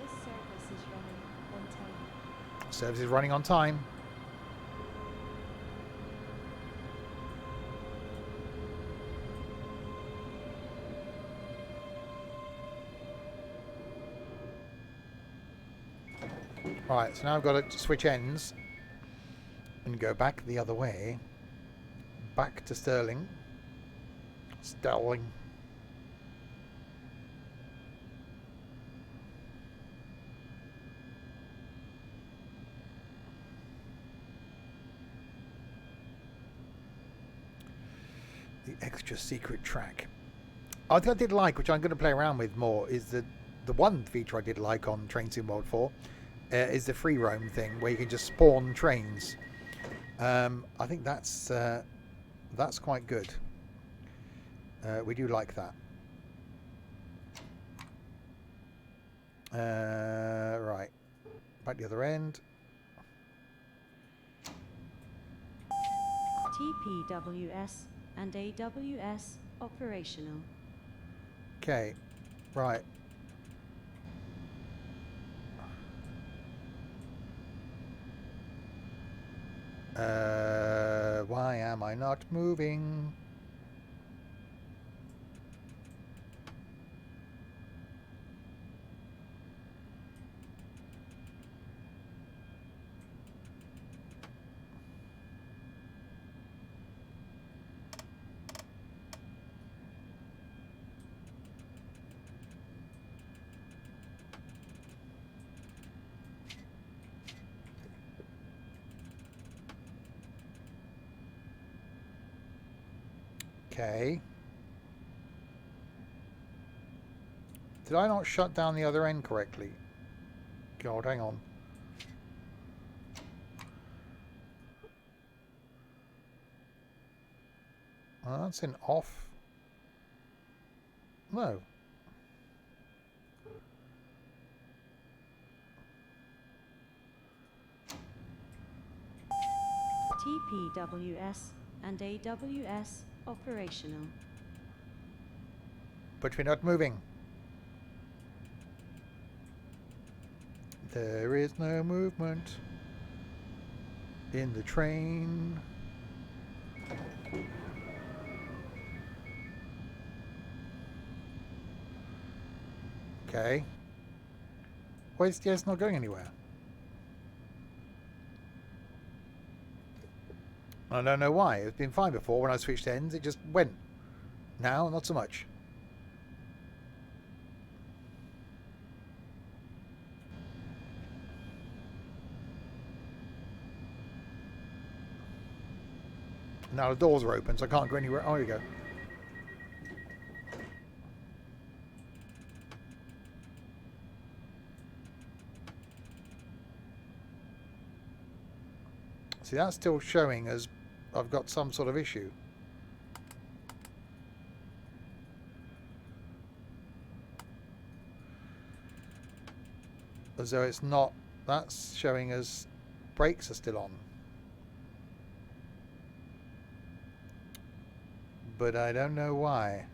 This service is running on time. Service is running on time. Right, so now I've got to switch ends and go back the other way. Back to Stirling. Stirling. The extra secret track. I think I did like, which I'm going to play around with more, is the one feature I did like on Train Sim World 4 is the free roam thing where you can just spawn trains. I think that's quite good. We do like that. Right, back the other end. TPWS and AWS operational. Okay, right. Why am I not moving? Okay. Did I not shut down the other end correctly? God, hang on. Oh, that's in off. No. TPWS and AWS operational. But we're not moving. There is no movement in the train. Okay. Why is it's not going anywhere? I don't know why. It's been fine before when I switched ends. It just went. Now, not so much. Now the doors are open, so I can't go anywhere. Oh, here we go. See, that's still showing as I've got some sort of issue. As though it's not. That's showing as brakes are still on. But I don't know why.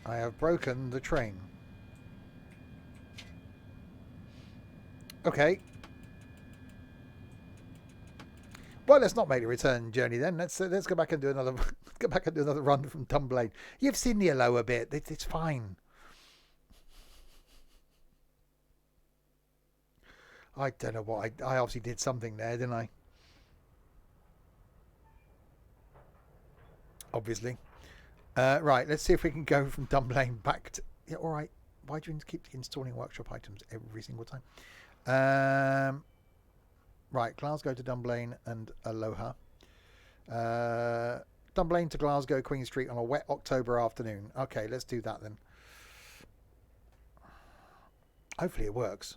I have broken the train. Okay. Well, let's not make a return journey then. Let's go back and do another. Go back and do another run from Dunblane. You've seen the lower bit. It's fine. I don't know what I obviously did something there, didn't I? obviously. Right, let's see if we can go from Dunblane back to... Yeah, all right. Why do you keep installing workshop items every single time? Right, Glasgow to Dunblane and Aloha. Dunblane to Glasgow, Queen Street on a wet October afternoon. Okay, let's do that then. Hopefully it works.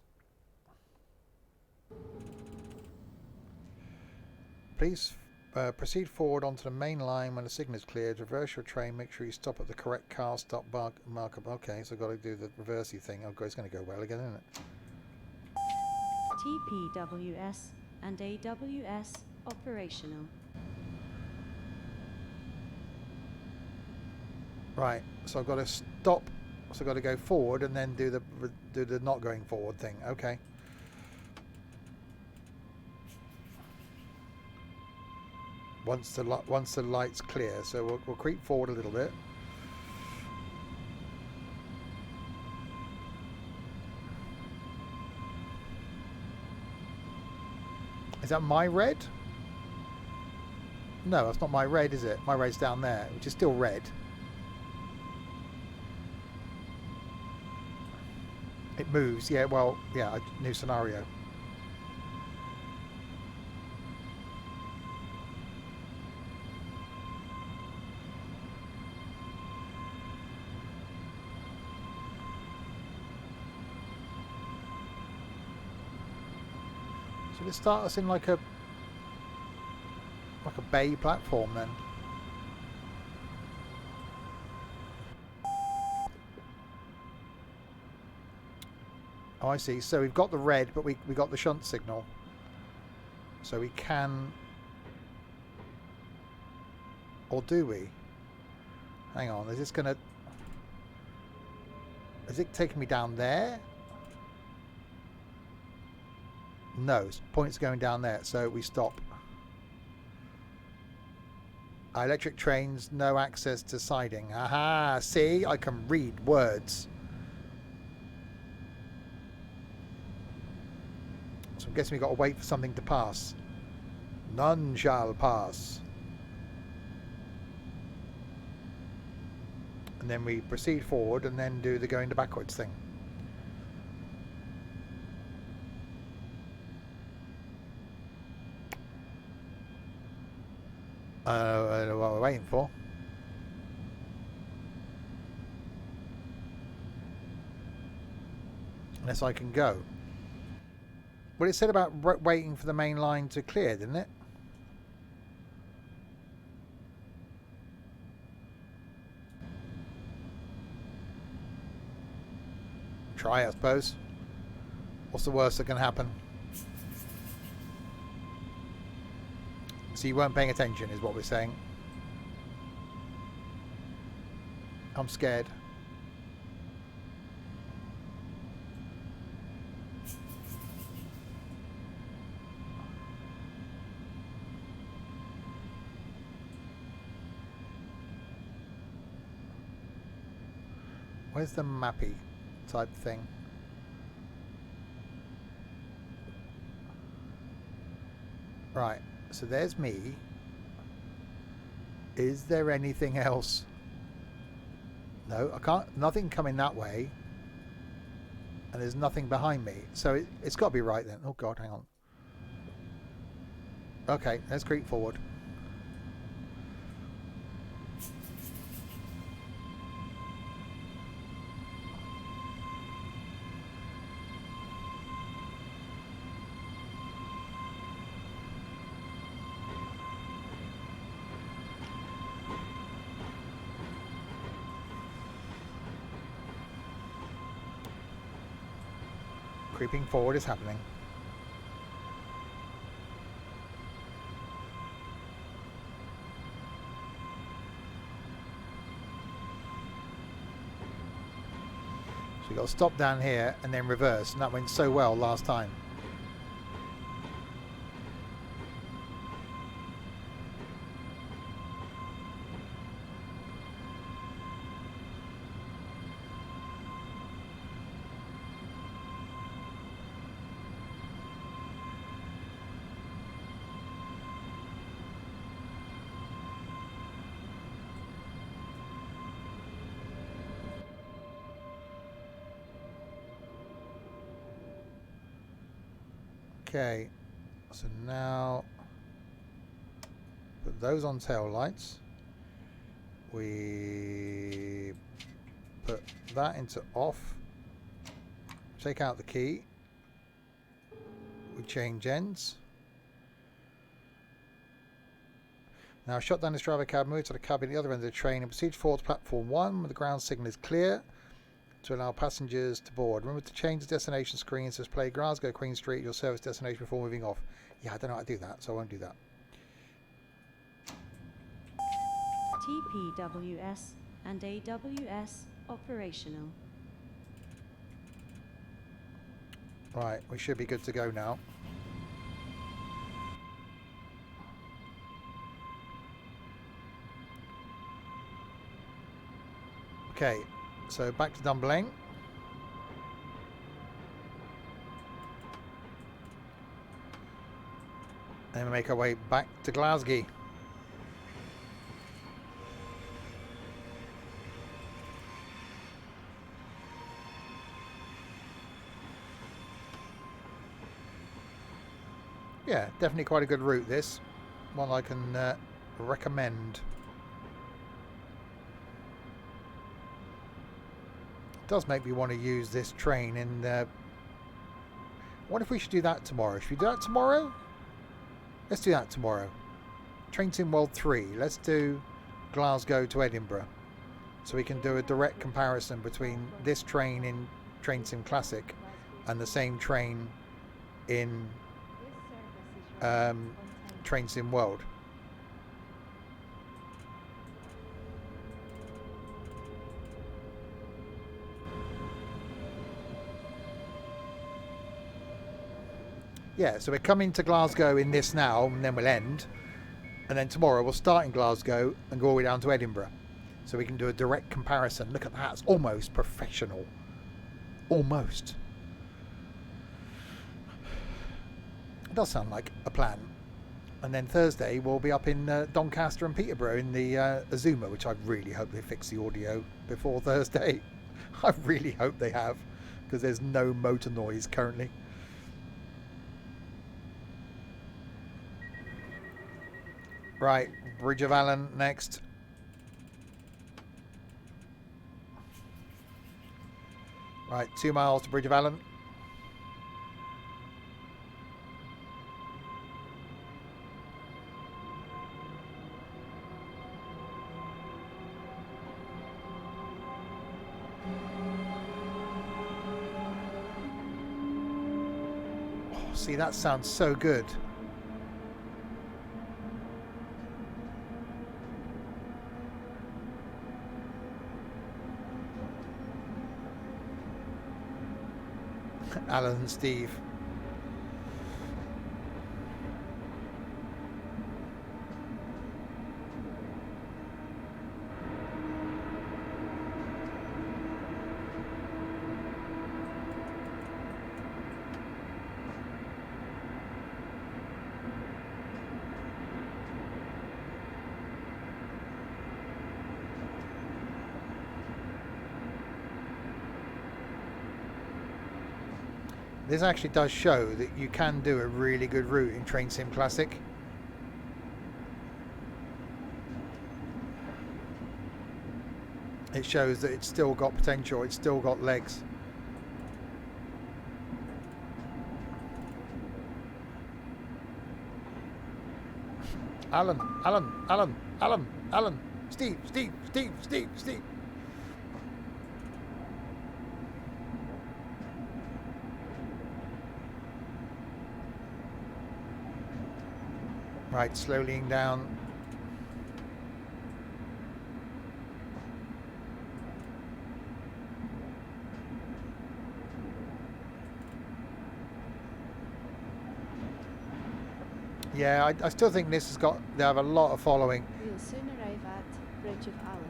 Please proceed forward onto the main line when the signal is cleared. Reverse your train. Make sure you stop at the correct car stop markup. Okay, so I've got to do the reversey thing. Oh, it's going to go well again, isn't it? TPWS and AWS operational. Right, so I've got to stop. So I've got to go forward and then do the not going forward thing. Okay. Once the light's clear, so we'll creep forward a little bit. Is that my red? No, that's not my red, is it? My red's down there, which is still red. It moves, yeah, well, yeah, new scenario. So let's start us in like a bay platform then. Oh, I see. So we've got the red, but we got the shunt signal. So we can... Or do we? Hang on, is this going to... Is it taking me down there? No, point's going down there, so we stop. Electric trains, no access to siding. Aha, see? I can read words. So I'm guessing we've got to wait for something to pass. None shall pass. And then we proceed forward and then do the going to backwards thing. What we're waiting for. Unless I can go. Well, it said about waiting for the main line to clear, didn't it? Try, I suppose. What's the worst that can happen? So you weren't paying attention, is what we're saying. I'm scared. Where's the mappy type thing? Right, so there's me. Is there anything else? No, I can't. Nothing coming that way. And there's nothing behind me. So it's got to be right then. Oh God, hang on. Okay, let's creep forward. Creeping forward is happening. So we got to stop down here and then reverse, and that went so well last time. Okay, so now put those on tail lights. We put that into off. Take out the key. We change ends. Now shut down this driver cab, move to the cabin at the other end of the train and proceed forward to platform 1 when the ground signal is clear to allow passengers to board. Remember to change the destination screen to display Glasgow Queen Street, your service destination, before moving off. Yeah, I don't know how to do that, so I won't do that. TPWS and AWS operational. Right, we should be good to go now. Okay, so back to Dunblane. And we make our way back to Glasgow. Yeah, definitely quite a good route this. One I can recommend. Does make me want to use this train in what if we should do that tomorrow? Should we do that tomorrow? Let's do that tomorrow. Train Sim World 3. Let's do Glasgow to Edinburgh. So we can do a direct comparison between this train in Train Sim Classic and the same train in Train Sim World. Yeah, so we're coming to Glasgow in this now, and then we'll end. And then tomorrow we'll start in Glasgow and go all the way down to Edinburgh. So we can do a direct comparison. Look at that, it's almost professional. Almost. It does sound like a plan. And then Thursday we'll be up in Doncaster and Peterborough in the Azuma, which I really hope they fix the audio before Thursday. I really hope they have, because there's no motor noise currently. Right, Bridge of Allen next. Right, 2 miles to Bridge of Allen. Oh, see, that sounds so good. Alan and Steve. This actually does show that you can do a really good route in Train Sim Classic. It shows that it's still got potential, it's still got legs. Alan, Alan, Alan, Alan, Alan, Steve, Steve, Steve, Steve, Steve. Right, slowing down. Yeah, I still think this has got, they have a lot of following. We'll soon arrive at Bridge of Allen.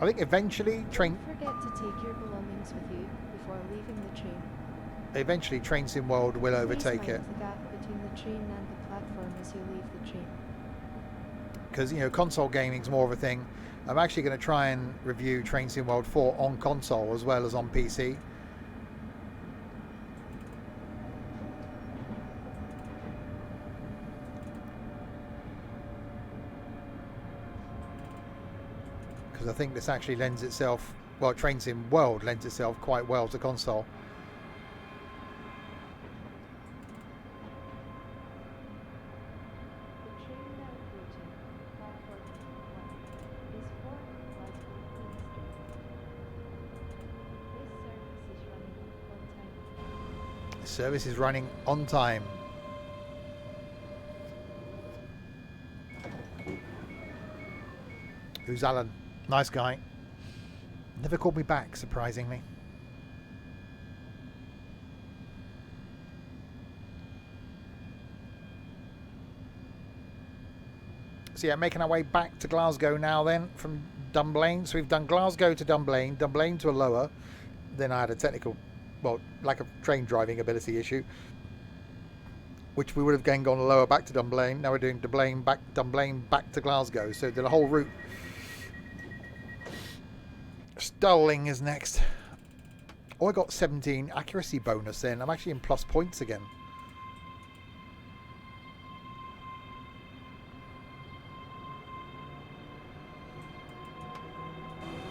I think eventually Don't forget to take your belongings with you before leaving the train. Train Sim World will overtake Please it. mind the gap between the train and the platform as you leave the train. Because, you know, console gaming's more of a thing. I'm actually going to try and review Train Sim World 4 on console as well as on PC. because I think this actually lends itself, well, Train Sim World lends itself quite well to console. The train now approaching platform 1 is for Glasgow Queen Street. This service is running on time. The service is running on time. Who's Alan? Nice guy. Never called me back, surprisingly. So yeah, making our way back to Glasgow now then from Dunblane. So we've done Glasgow to Dunblane, Dunblane to Alloa. Then I had a technical, well, lack of train driving ability issue, which we would have then gone Alloa back to Dunblane. Now we're doing Dunblane back to Glasgow. So the whole route. Stirling is next. Oh, I got 17 accuracy bonus then. I'm actually in plus points again.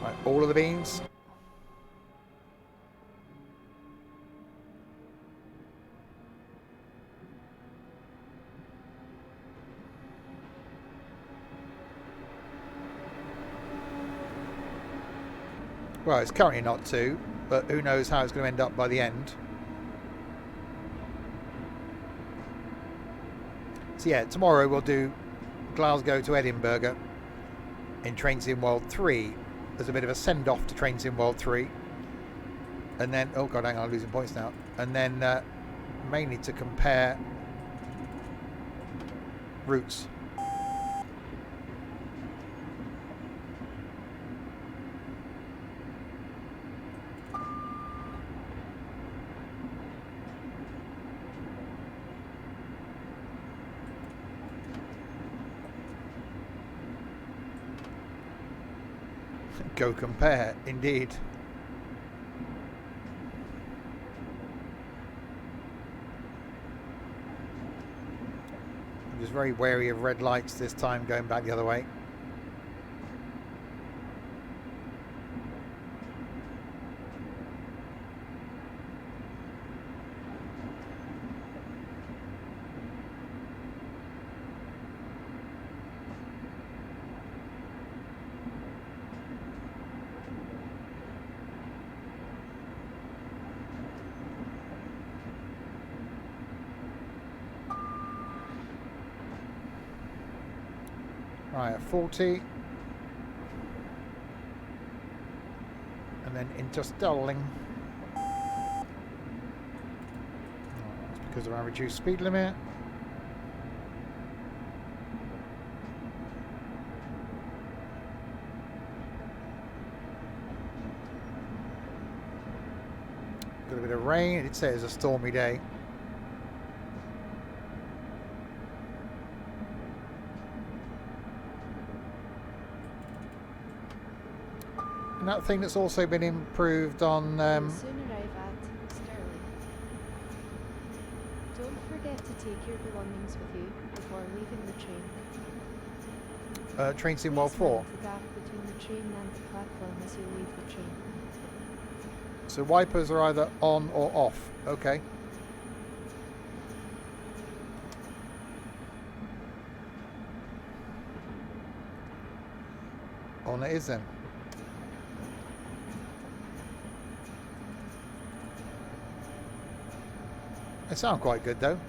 Right, all of the beans. Well, it's currently not 2, but who knows how it's going to end up by the end. So yeah, tomorrow we'll do Glasgow to Edinburgh in Train Sim World 3. There's a bit of a send-off to Train Sim World 3. And then, oh god, hang on, I'm losing points now. And then mainly to compare routes. Go compare, indeed. I'm just very wary of red lights this time going back the other way. Right, at 40. And then into Stirling. Oh, that's because of our reduced speed limit. Got a bit of rain. It did say it was a stormy day. And that thing that's also been improved on. You'll soon arrive at Stirling. Don't forget to take your belongings with you before leaving the train. Train Sim World 4. Please mind the gap between the train and the platform as you leave the train. So wipers are either on or off. Okay. On it is then. They sound quite good though.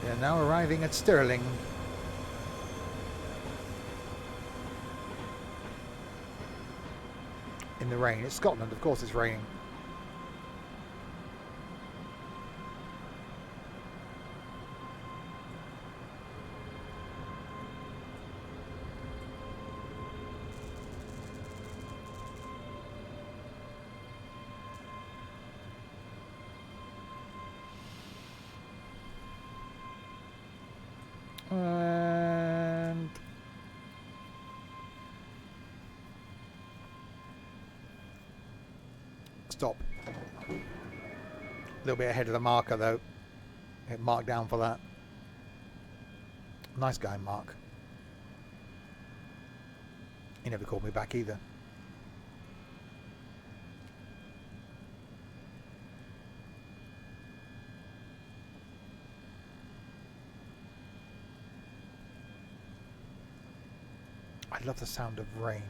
We are now arriving at Stirling. In the rain. It's Scotland, of course it's raining. stop. A little bit ahead of the marker though. Hit Mark down for that. Nice guy, Mark. He never called me back either. I love the sound of rain.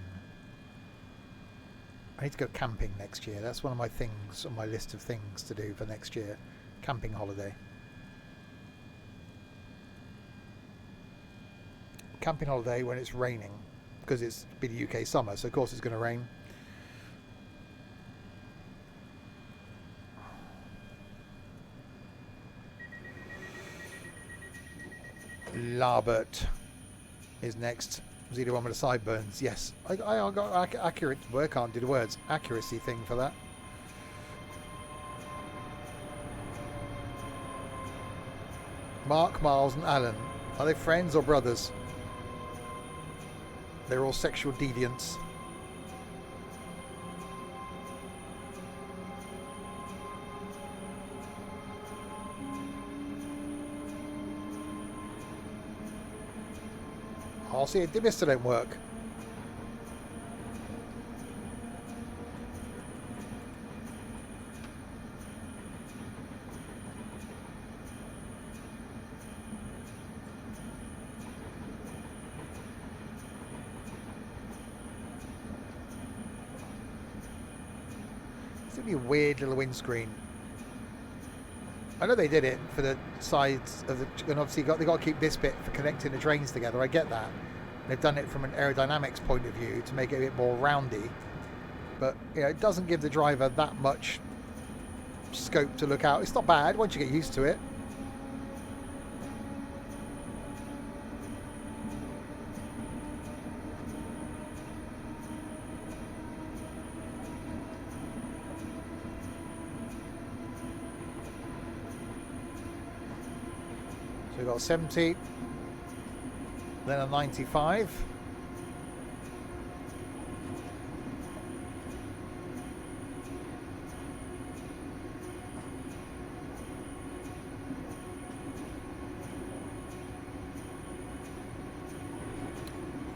I need to go camping next year. That's one of my things on my list of things to do for next year. Camping holiday. Camping holiday when it's raining, because it's been UK summer, so of course it's going to rain. Larbert is next. Was he the one with the sideburns? Yes. I got accurate. Well, I can't do the words. Accuracy thing for that. Mark, Miles and Alan. Are they friends or brothers? They're all sexual deviants. I'll see if Dimmister don't work. It's gonna be a weird little windscreen. I know they did it for the sides of the, and obviously they got to keep this bit for connecting the trains together. I get that. They've done it from an aerodynamics point of view to make it a bit more roundy, but you know, it doesn't give the driver that much scope to look out. It's not bad once you get used to it. So we've got 70. Then a 95.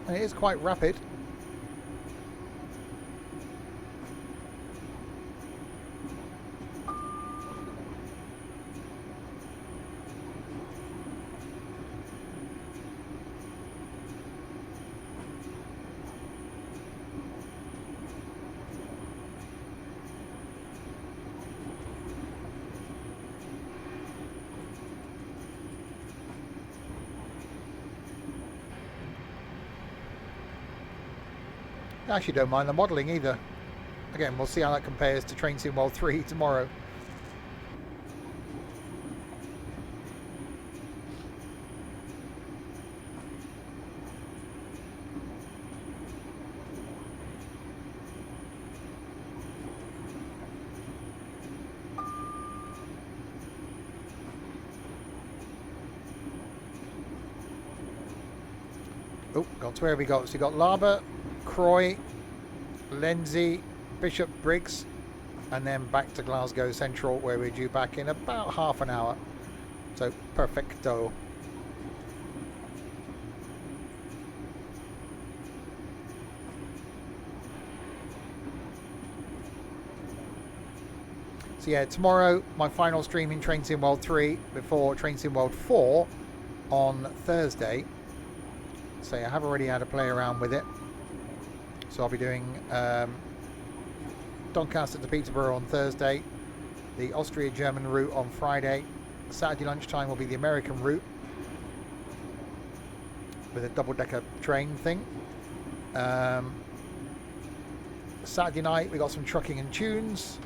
And it is quite rapid. I actually don't mind the modelling either. Again, we'll see how that compares to Train Sim World 3 tomorrow. Oh, got to where we got. So you got Larber, Croy, Lenzie, Bishop Briggs, and then back to Glasgow Central, where we're due back in about half an hour. So perfecto. So yeah, tomorrow my final stream in Train Sim World 3 before Train Sim World 4 on Thursday. So I have already had a play around with it. So I'll be doing Doncaster to Peterborough on Thursday, the Austria-German route on Friday. Saturday lunchtime will be the American route with a double-decker train thing. Saturday night we got some trucking and tunes,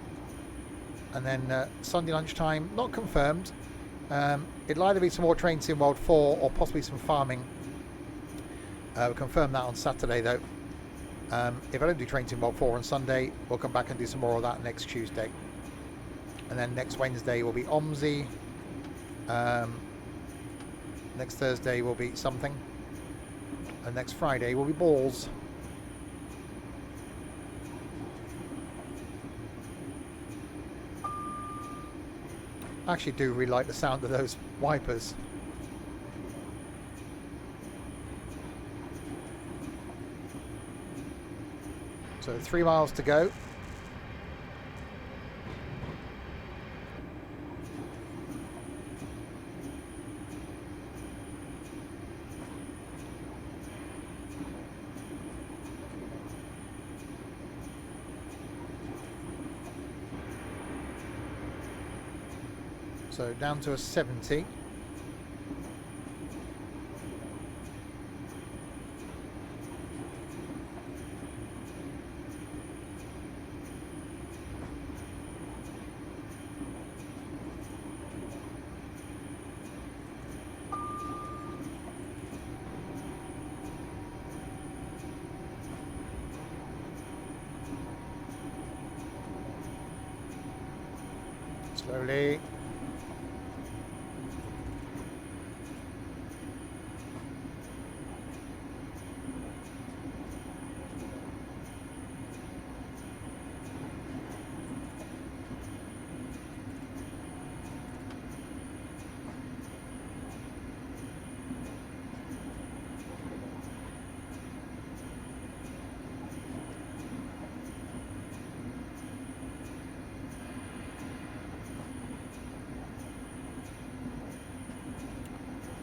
and then Sunday lunchtime, not confirmed. It'll either be some more Train Sim World 4 or possibly some farming. We'll confirm that on Saturday though. If I don't do Train Sim World 4 on Sunday, we'll come back and do some more of that next Tuesday. And then next Wednesday will be OMSI. Next Thursday will be something. And next Friday will be balls. I actually do really like the sound of those wipers. So 3 miles to go. So down to a 70. Slowly.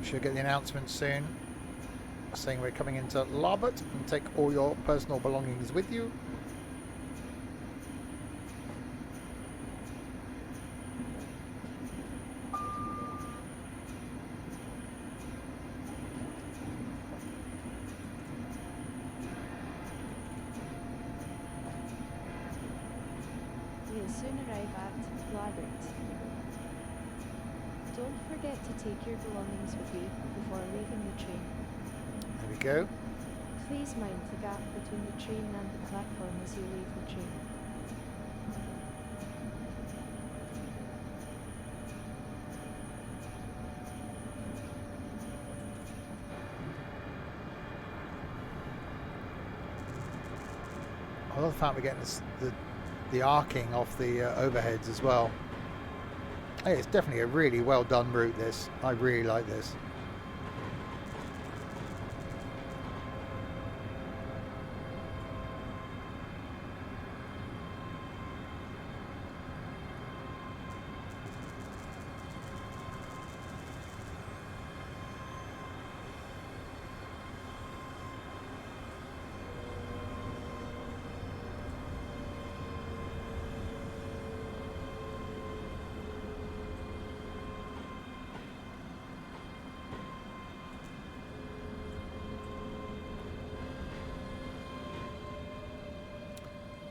Should get the announcement soon saying we're coming into Larbert and take all your personal belongings with you. We'll soon arrive at Larbert. Don't forget to take your belongings with you before leaving the train. There we go. Please mind the gap between the train and the platform as you leave the train. I love the fact we're getting the arcing off the overheads as well. Hey, it's definitely a really well done route, this. I really like this.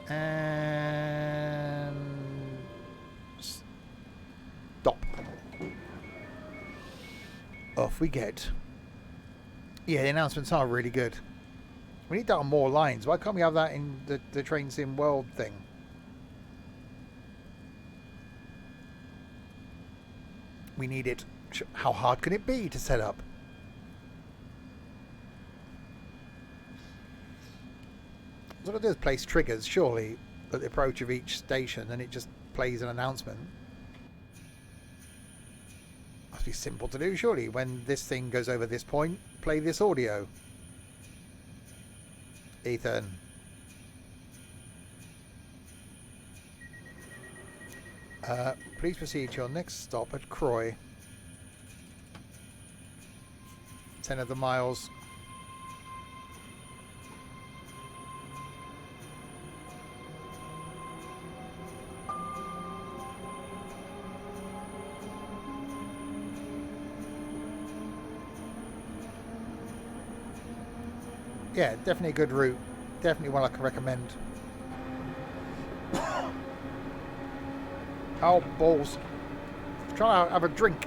And stop. Off we get. Yeah, the announcements are really good. We need that on more lines. Why can't we have that in the Train Sim World thing? We need it. How hard can it be to set up? What it does is place triggers, surely, at the approach of each station, and it just plays an announcement. Must be simple to do, surely. When this thing goes over this point, play this audio. Ethan. Please proceed to your next stop at Croy. 10 of the miles. Yeah, definitely a good route. Definitely one I can recommend. Oh, balls. Try to have a drink.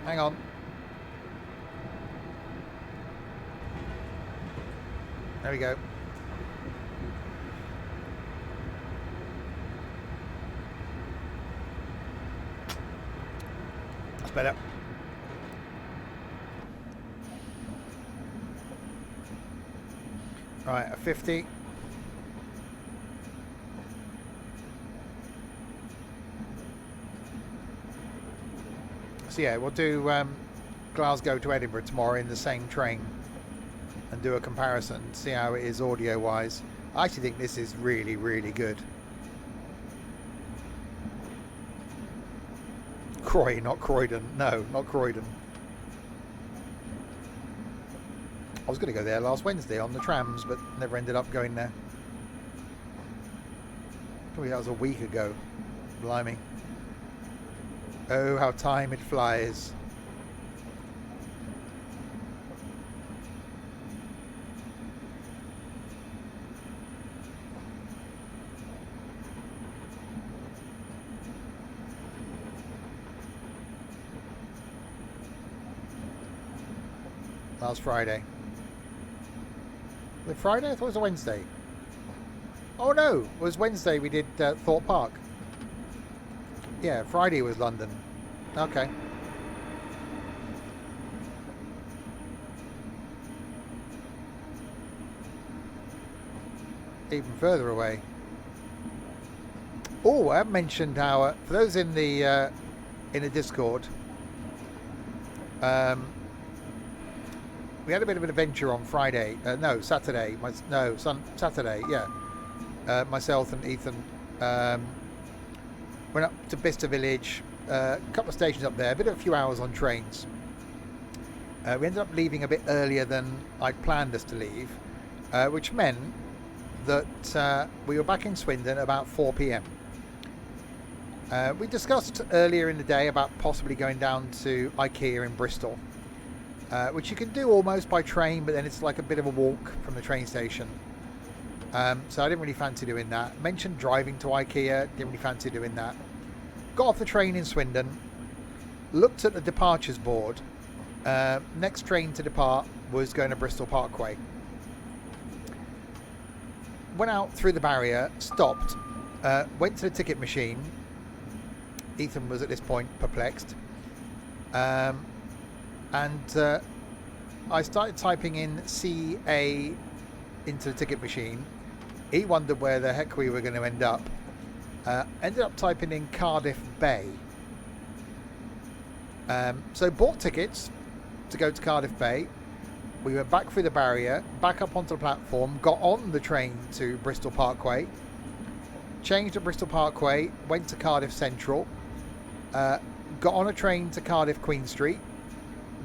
Hang on. There we go. That's better. Right, a 50. So yeah, we'll do Glasgow to Edinburgh tomorrow in the same train and do a comparison, see how it is audio wise. I actually think this is really, really good. Croy, not Croydon. No, not Croydon. I was going to go there last Wednesday on the trams, but never ended up going there. Probably that was a week ago. Blimey. Oh, how time it flies. Last Friday. Was it Friday? I thought it was a Wednesday. Oh no, it was Wednesday we did Thorpe Park. Yeah, Friday was London. Okay. Even further away. Oh, I haven't mentioned how, for those in the Discord, we had a bit of an adventure on Friday. No, Saturday. Saturday. Yeah. Myself and Ethan went up to Bicester Village. A couple of stations up there. A few hours on trains. We ended up leaving a bit earlier than I'd planned us to leave, which meant that we were back in Swindon about 4 p.m. We discussed earlier in the day about possibly going down to IKEA in Bristol. Which you can do almost by train, but then it's like a bit of a walk from the train station. So I didn't really fancy doing that. Mentioned driving to IKEA, didn't really fancy doing that. Got off the train in Swindon, looked at the departures board. Next train to depart was going to Bristol Parkway. Went out through the barrier, stopped, went to the ticket machine. Ethan was at this point perplexed. And I started typing in CA into the ticket machine. He wondered where the heck we were going to end up. Ended up typing in Cardiff Bay. So bought tickets to go to Cardiff Bay. We went back through the barrier, back up onto the platform, got on the train to Bristol Parkway, changed at Bristol Parkway, went to Cardiff Central, got on a train to Cardiff Queen Street,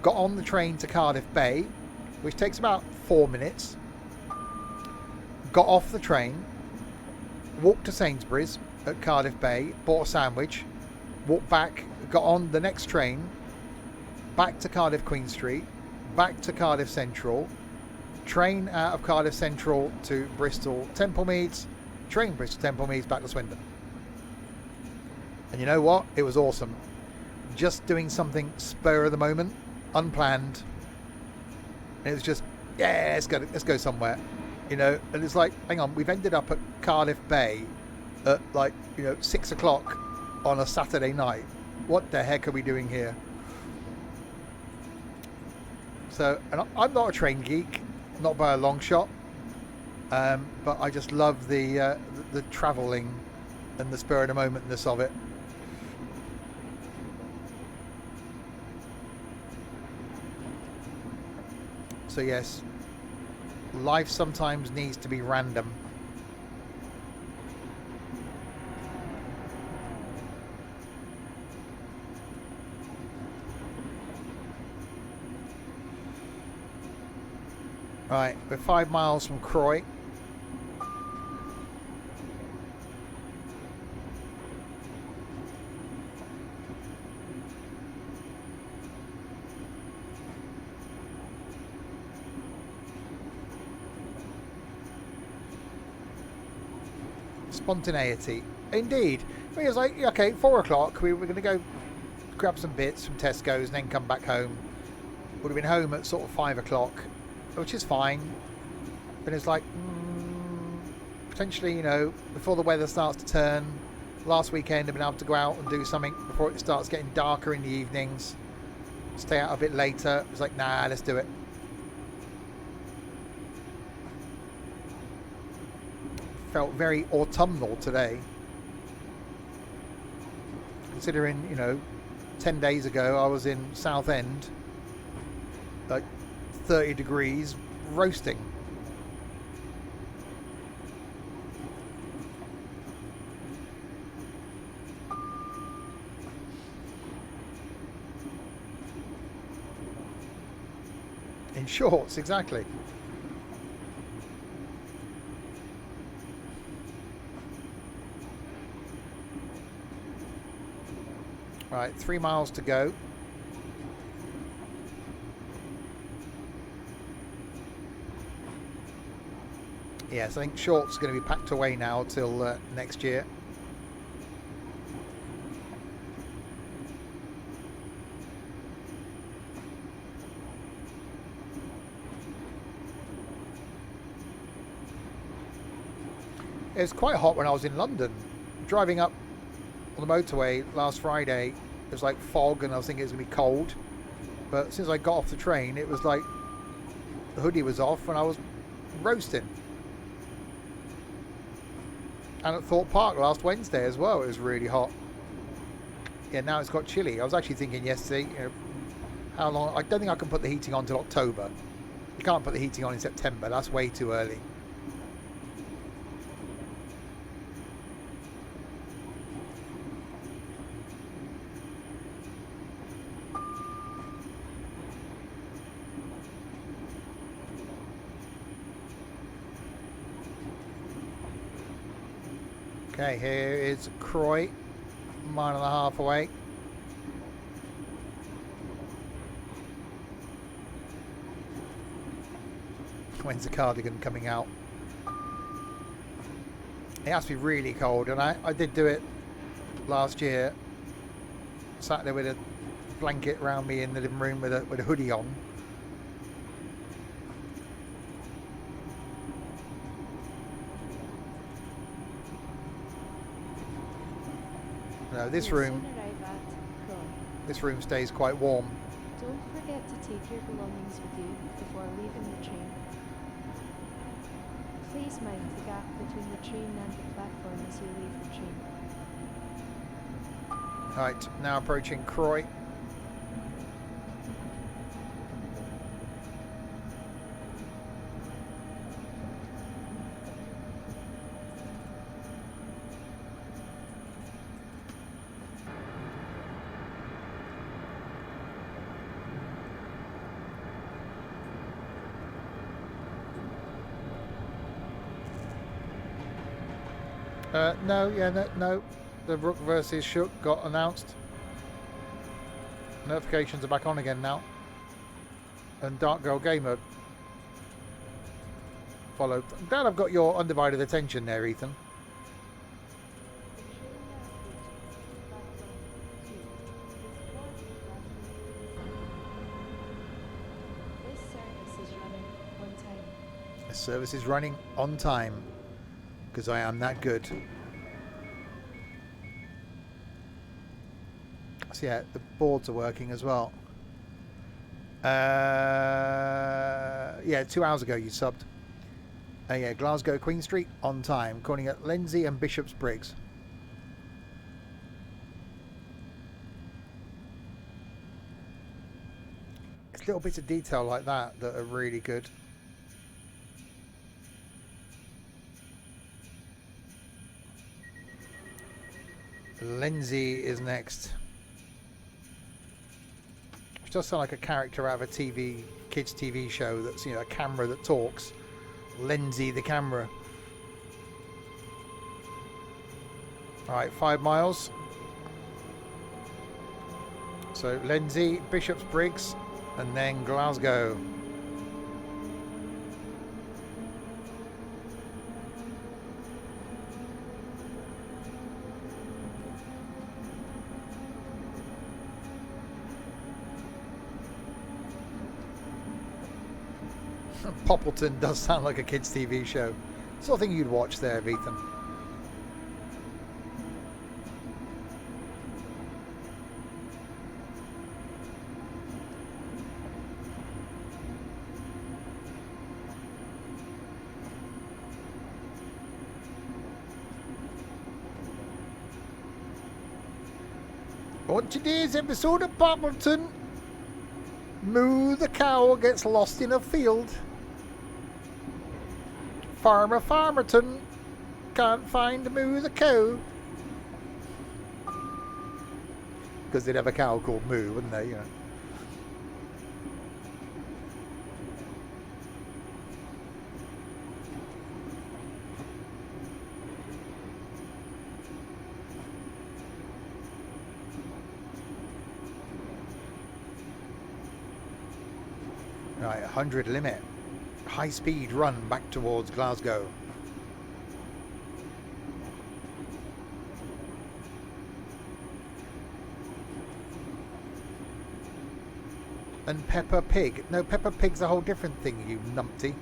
got on the train to Cardiff Bay, which takes about 4 minutes. Got off the train, walked to Sainsbury's at Cardiff Bay, bought a sandwich, walked back, got on the next train, back to Cardiff Queen Street, back to Cardiff Central, train out of Cardiff Central to Bristol Templemeads, train Bristol Templemeads back to Swindon. And you know what? It was awesome. Just doing something spur of the moment. Unplanned, and it was just, yeah, let's go somewhere, you know. And it's like, hang on, we've ended up at Cardiff Bay at 6 o'clock on a Saturday night. What the heck are we doing here? So, and I'm not a train geek, not by a long shot, but I just love the travelling and the spur of the momentness of it. So yes, life sometimes needs to be random. Right, we're 5 miles from Croy. Spontaneity. Indeed. It was like, okay, 4 o'clock, we were going to go grab some bits from Tesco's and then come back home. Would have been home at sort of 5 o'clock, which is fine. But it's like, potentially, before the weather starts to turn. Last weekend I've been able to go out and do something before it starts getting darker in the evenings. Stay out a bit later. It's like, nah, let's do it. Felt very autumnal today, considering 10 days ago, I was in Southend, like 30 degrees, roasting. In shorts, exactly. Right, 3 miles to go. Yes, I think shorts are going to be packed away now till next year. It was quite hot when I was in London. Driving up on the motorway last Friday, it was like fog and I was thinking it was going to be cold. But since I got off the train, it was like the hoodie was off and I was roasting. And at Thorpe Park last Wednesday as well, it was really hot. Yeah, now it's got chilly. I was actually thinking yesterday, you know, how long? I don't think I can put the heating on till October. You can't put the heating on in September. That's way too early. Okay, here is Croy, 1.5 miles away. When's the cardigan coming out? It has to be really cold, and I did do it last year. Sat there with a blanket around me in the living room with a hoodie on. No, this room stays quite warm. Don't forget to take your belongings with you before leaving the train. Please mind the gap between the train and the platform as you leave the train. Right, now approaching Croy. No. The Rook versus Shook got announced. Notifications are back on again now. And Dark Girl Gamer followed. I'm glad I've got your undivided attention there, Ethan. This service is running on time. The service is running on time. Because I am that good. So yeah, the boards are working as well. Yeah, 2 hours ago you subbed. Yeah, Glasgow, Queen Street, on time. Calling at Lindsay and Bishopsbriggs. It's little bits of detail like that that are really good. Lindsay is next. Which does sound like a character out of a kids TV show that's, you know, a camera that talks. Lindsay the camera. Alright, 5 miles. So Lindsay, Bishopsbriggs, and then Glasgow. Poppleton does sound like a kids' TV show. Sort of thing you'd watch there, Ethan. On today's episode of Poppleton, Moo the cow gets lost in a field. Farmer Farmerton can't find Moo the cow. Because they'd have a cow called Moo, wouldn't they? You know. Right, 100 limit. High speed run back towards Glasgow. And Peppa Pig. No, Peppa Pig's a whole different thing, you numpty.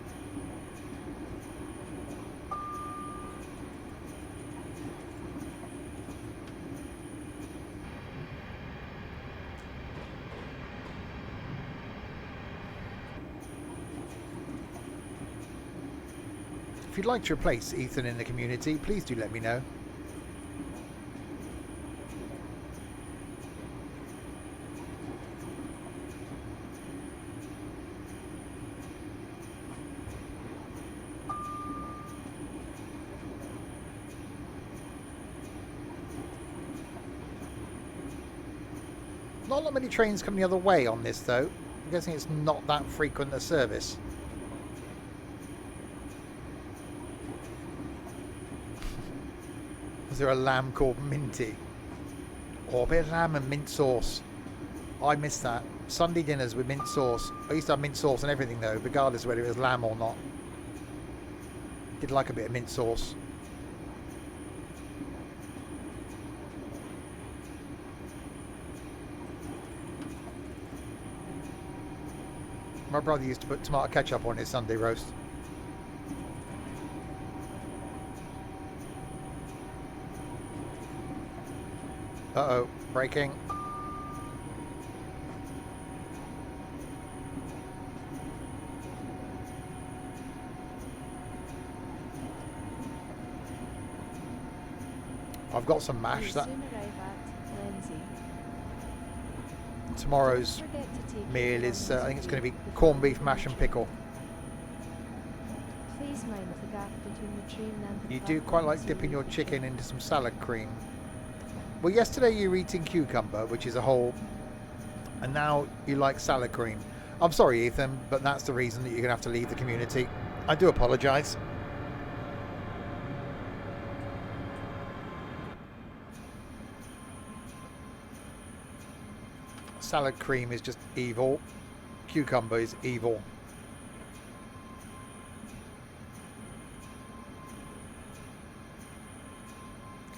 If you'd like to replace Ethan in the community, please do let me know. Not that many trains come the other way on this though. I'm guessing it's not that frequent a service. Was there a lamb called Minty? Or a bit of lamb and mint sauce. I missed that. Sunday dinners with mint sauce. I used to have mint sauce and everything though, regardless of whether it was lamb or not. Did like a bit of mint sauce. My brother used to put tomato ketchup on his Sunday roast. Uh-oh, braking. I've got some mash. That tomorrow's meal is, I think it's going to be corned beef, mash and pickle. Please mind the gap between the train and the You do quite like dipping your chicken into some salad cream. Well, yesterday you were eating cucumber, which is a whole, and now you like salad cream. I'm sorry, Ethan, but that's the reason that you're going to have to leave the community. I do apologise. Salad cream is just evil. Cucumber is evil.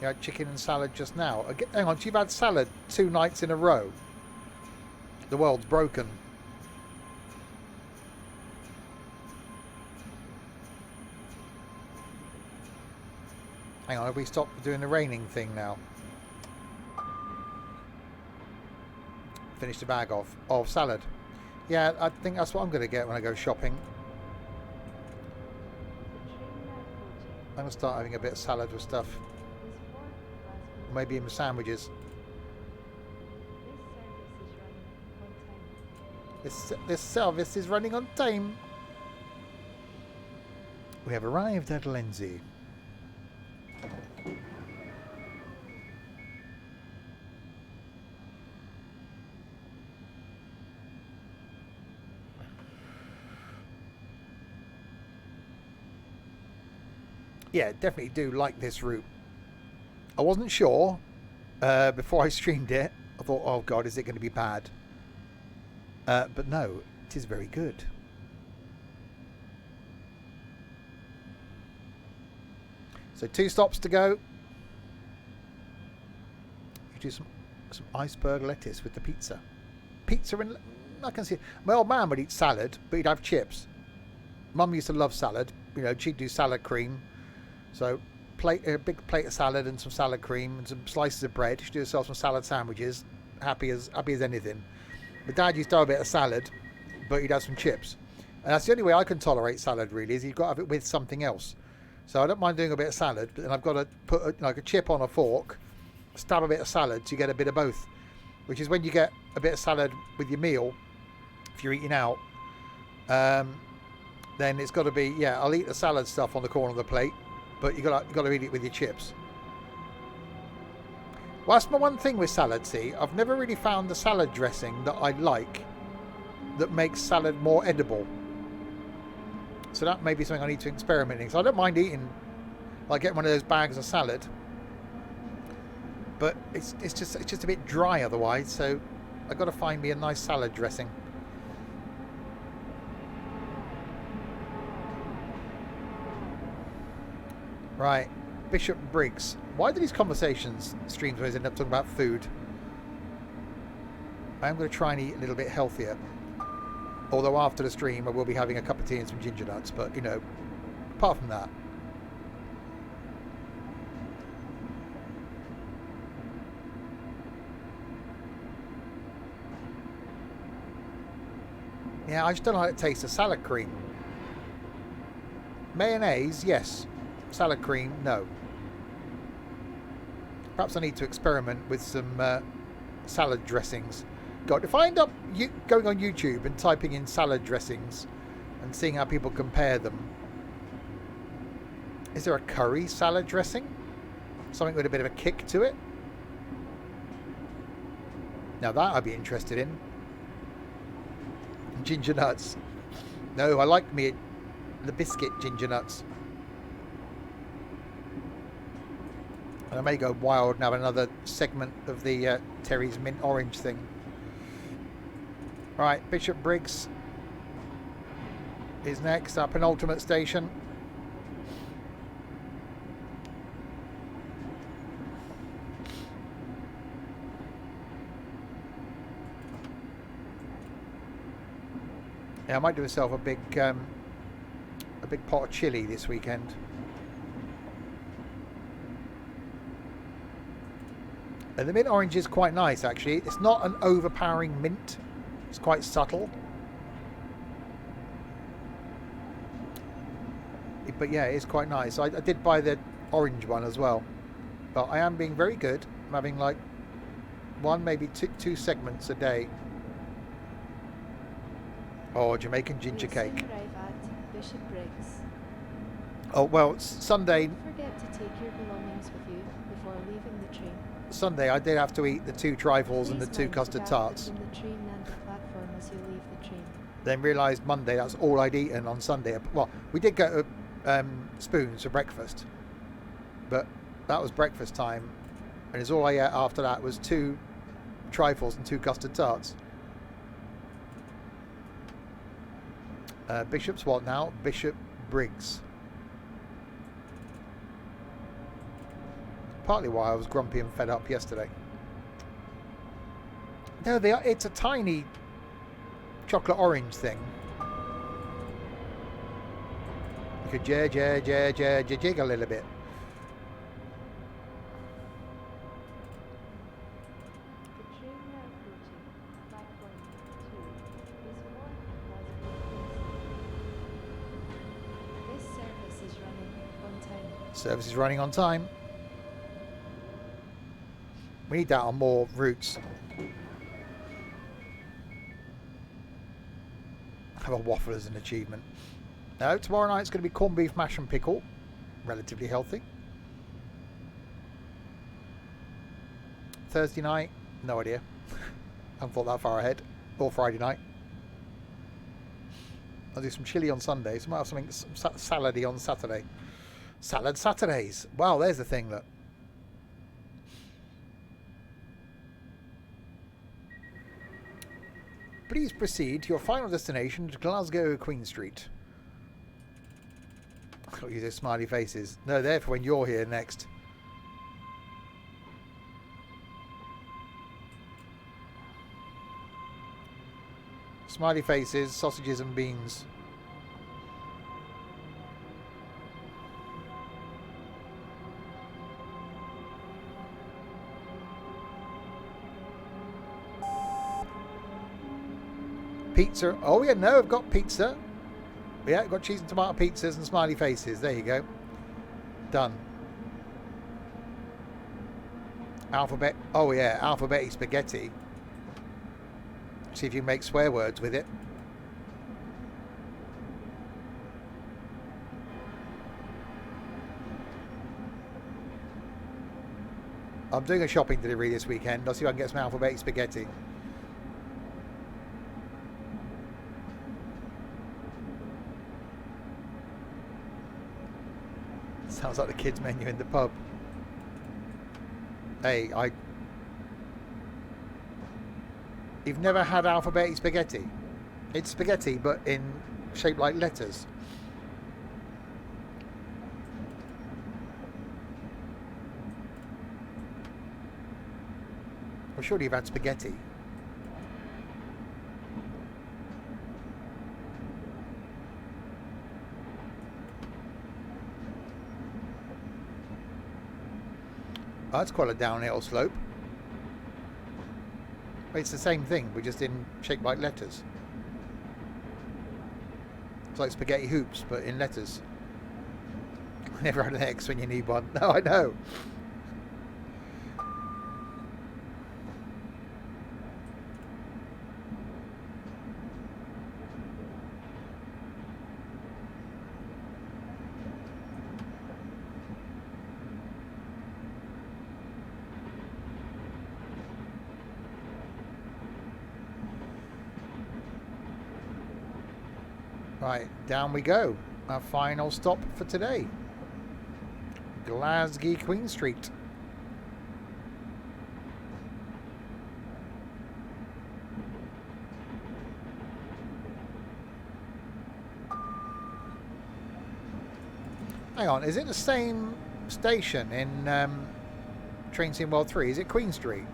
You had chicken and salad just now. Hang on, you've had salad 2 nights in a row. The world's broken. Hang on, have we stopped doing the raining thing now? Finished a bag of salad. Yeah, I think that's what I'm going to get when I go shopping. I'm going to start having a bit of salad with stuff. Maybe in the sandwiches. This service is running on time. We have arrived at Lindsay. Yeah, definitely do like this route. I wasn't sure before I streamed it. I thought, oh god, is it going to be bad? But no, it is very good. So 2 stops to go. You do some iceberg lettuce with the pizza. Pizza and I can see. My old man would eat salad, but he'd have chips. Mum used to love salad. You know, she'd do salad cream. So a big plate of salad and some salad cream and some slices of bread. She'd do herself some salad sandwiches. Happy as anything. My dad used to have a bit of salad, but he'd have some chips. And that's the only way I can tolerate salad really, is you've got to have it with something else. So I don't mind doing a bit of salad, but then I've got to put like a chip on a fork, stab a bit of salad so you get a bit of both. which is when you get a bit of salad with your meal, if you're eating out, then it's got to be, yeah, I'll eat the salad stuff on the corner of the plate, but you got to eat it with your chips. Well, that's my one thing with salad, see. I've never really found the salad dressing that I like that makes salad more edible. So that may be something I need to experiment in. So I don't mind eating, like getting one of those bags of salad, but it's just a bit dry otherwise. So I've got to find me a nice salad dressing. Right, Bishop Briggs. Why do these conversations streams always end up talking about food? I am going to try and eat a little bit healthier. Although after the stream I will be having a cup of tea and some ginger nuts. But, you know, apart from that. Yeah, I just don't like the taste of salad cream. Mayonnaise, yes. Salad cream, no. Perhaps I need to experiment with some salad dressings. God, if I end up going on YouTube and typing in salad dressings and seeing how people compare them, is there a curry salad dressing? Something with a bit of a kick to it? Now that I'd be interested in. Ginger nuts. No, I like me the biscuit ginger nuts. And I may go wild and have another segment of the Terry's mint orange thing. Right, Bishop Briggs is next, our penultimate station. Yeah, I might do myself a big pot of chili this weekend. And the mint orange is quite nice, actually. It's not an overpowering mint. It's quite subtle. But yeah, it is quite nice. I did buy the orange one as well. But I am being very good. I'm having like one, maybe two segments a day. Oh, Jamaican ginger cake. We'll soon arrive at Bishop Briggs. Oh, well, Sunday... Don't forget to take your belongings with you before leaving the train. Sunday I did have to eat the 2 trifles and the Please 2 mind the custard gap tarts. between the train and the platform as you leave the train. Then realised Monday that's all I'd eaten on Sunday. Well, we did go to Spoons for breakfast, but that was breakfast time, and it's all I ate after that was 2 trifles and 2 custard tarts. Bishop's what now? Bishop Briggs. Partly why I was grumpy and fed up yesterday. No, it's a tiny chocolate orange thing. You could jig a little bit. The train now approaching platform 2 is one Glasgow. This service is running on time. Service is running on time. We need that on more routes. Have a waffle as an achievement. No, tomorrow night it's going to be corned beef, mash and pickle. Relatively healthy. Thursday night, no idea. Haven't thought that far ahead. Or Friday night. I'll do some chilli on Sunday. So I might have something salady on Saturday. Salad Saturdays. Wow, there's the thing, look. Please proceed to your final destination to Glasgow, Queen Street. I'll use those smiley faces. No, they're for when you're here next. Smiley faces, sausages and beans. Pizza. Oh yeah, no, I've got pizza. Yeah, I've got cheese and tomato pizzas and smiley faces. There you go. Done. Alphabet. Oh yeah, alphabetic spaghetti. See if you can make swear words with it. I'm doing a shopping delivery this weekend. I'll see if I can get some alphabetic spaghetti. Sounds like the kids' menu in the pub. Hey, you've never had alphabetic spaghetti? It's spaghetti, but in shaped like letters. Well, surely you've had spaghetti. Oh, that's quite a downhill slope. It's the same thing, but just in shaped like letters. It's like spaghetti hoops, but in letters. I never had an X when you need one. No, I know. Right, down we go. Our final stop for today. Glasgow, Queen Street. Hang on, is it the same station in Train Sim World 3? Is it Queen Street?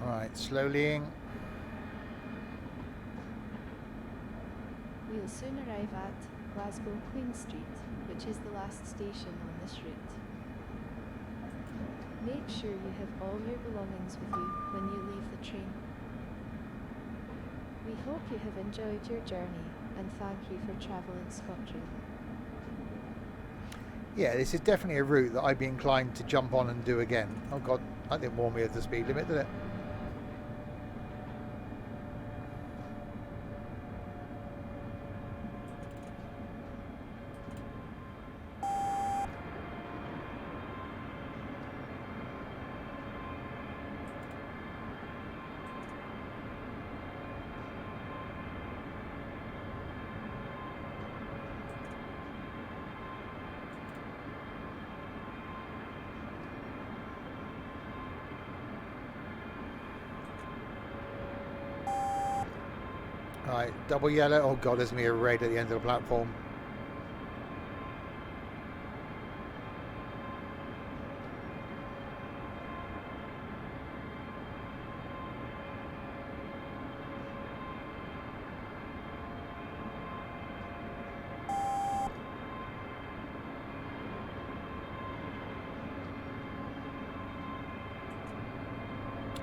Right, slowly in. We'll soon arrive at Glasgow Queen Street, which is the last station on this route. Make sure you have all your belongings with you when you leave the train. We hope you have enjoyed your journey and thank you for travelling ScotRail. Yeah, this is definitely a route that I'd be inclined to jump on and do again. Oh god, that didn't warn me of the speed limit, did it? Right, double yellow. Oh god, there's me a red at the end of the platform.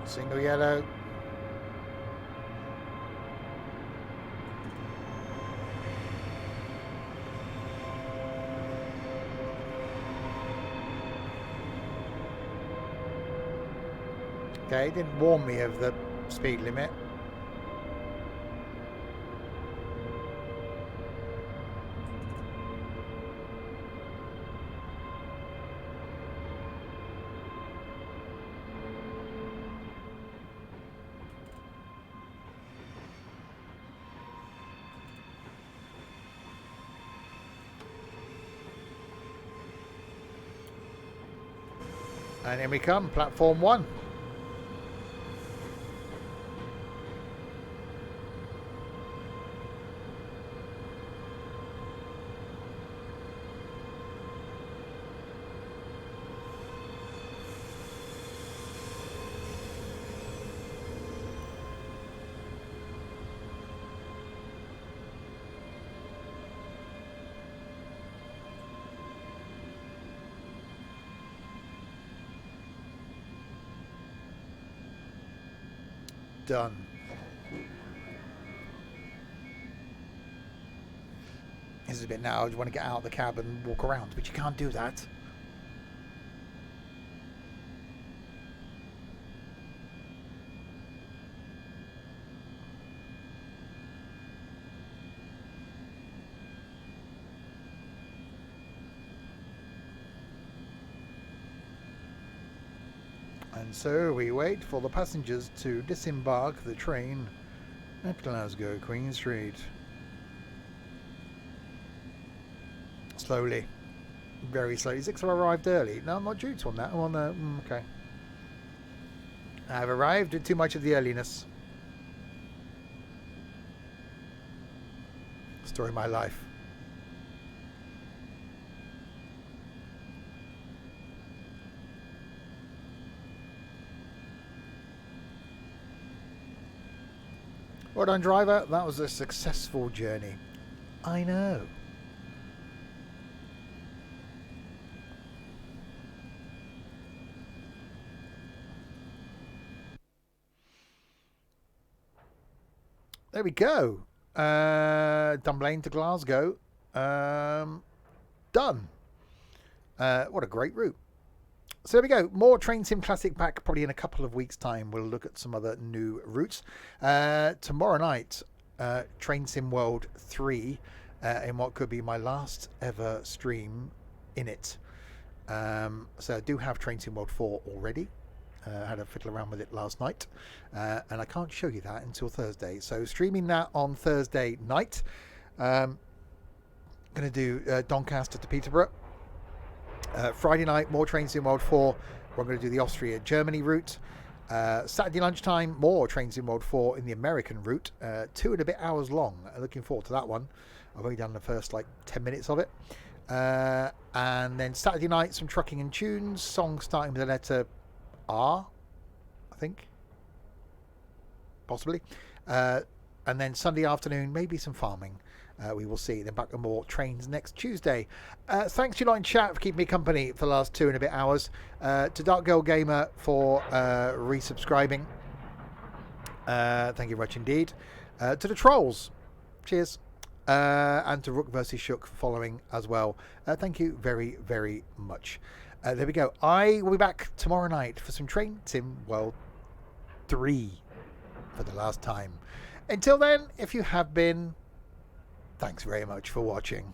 Single yellow. Okay, it didn't warn me of the speed limit. And in we come, platform 1. done. This is a bit now. I just want to get out of the cab and walk around, but you can't do that. And so we wait for the passengers to disembark the train at Glasgow Queen Street. Slowly. Very slowly. Six have arrived early. No, I'm not due to on that. I'm on the... okay. I've arrived with too much of the earliness. Story of my life. Well done, driver. That was a successful journey. I know. There we go. Dunblane to Glasgow. Done. What a great route. So there we go. More Train Sim Classic back probably in a couple of weeks' time. We'll look at some other new routes. Tomorrow night, Train Sim World 3 in what could be my last ever stream in it. So I do have Train Sim World 4 already. Had a fiddle around with it last night. And I can't show you that until Thursday. So streaming that on Thursday night. Going to do Doncaster to Peterborough. Friday night, more Train Sim World 4. We're going to do the Austria-Germany route. Saturday lunchtime, more Train Sim World 4 in the American route. 2 and a bit hours long. Looking forward to that one. I've only done the first like 10 minutes of it. And then Saturday night, some trucking and tunes. Songs starting with the letter R, I think. Possibly. And then Sunday afternoon, maybe some farming. We will see. Then back to more trains next Tuesday. Thanks to you lot in chat for keeping me company for the last 2 and a bit hours. To Dark Girl Gamer for resubscribing. Thank you very much indeed. To the trolls. Cheers. And to Rook vs. Shook for following as well. Thank you very, very much. There we go. I will be back tomorrow night for some Train Sim World 3 for the last time. Until then, if you have been... thanks very much for watching.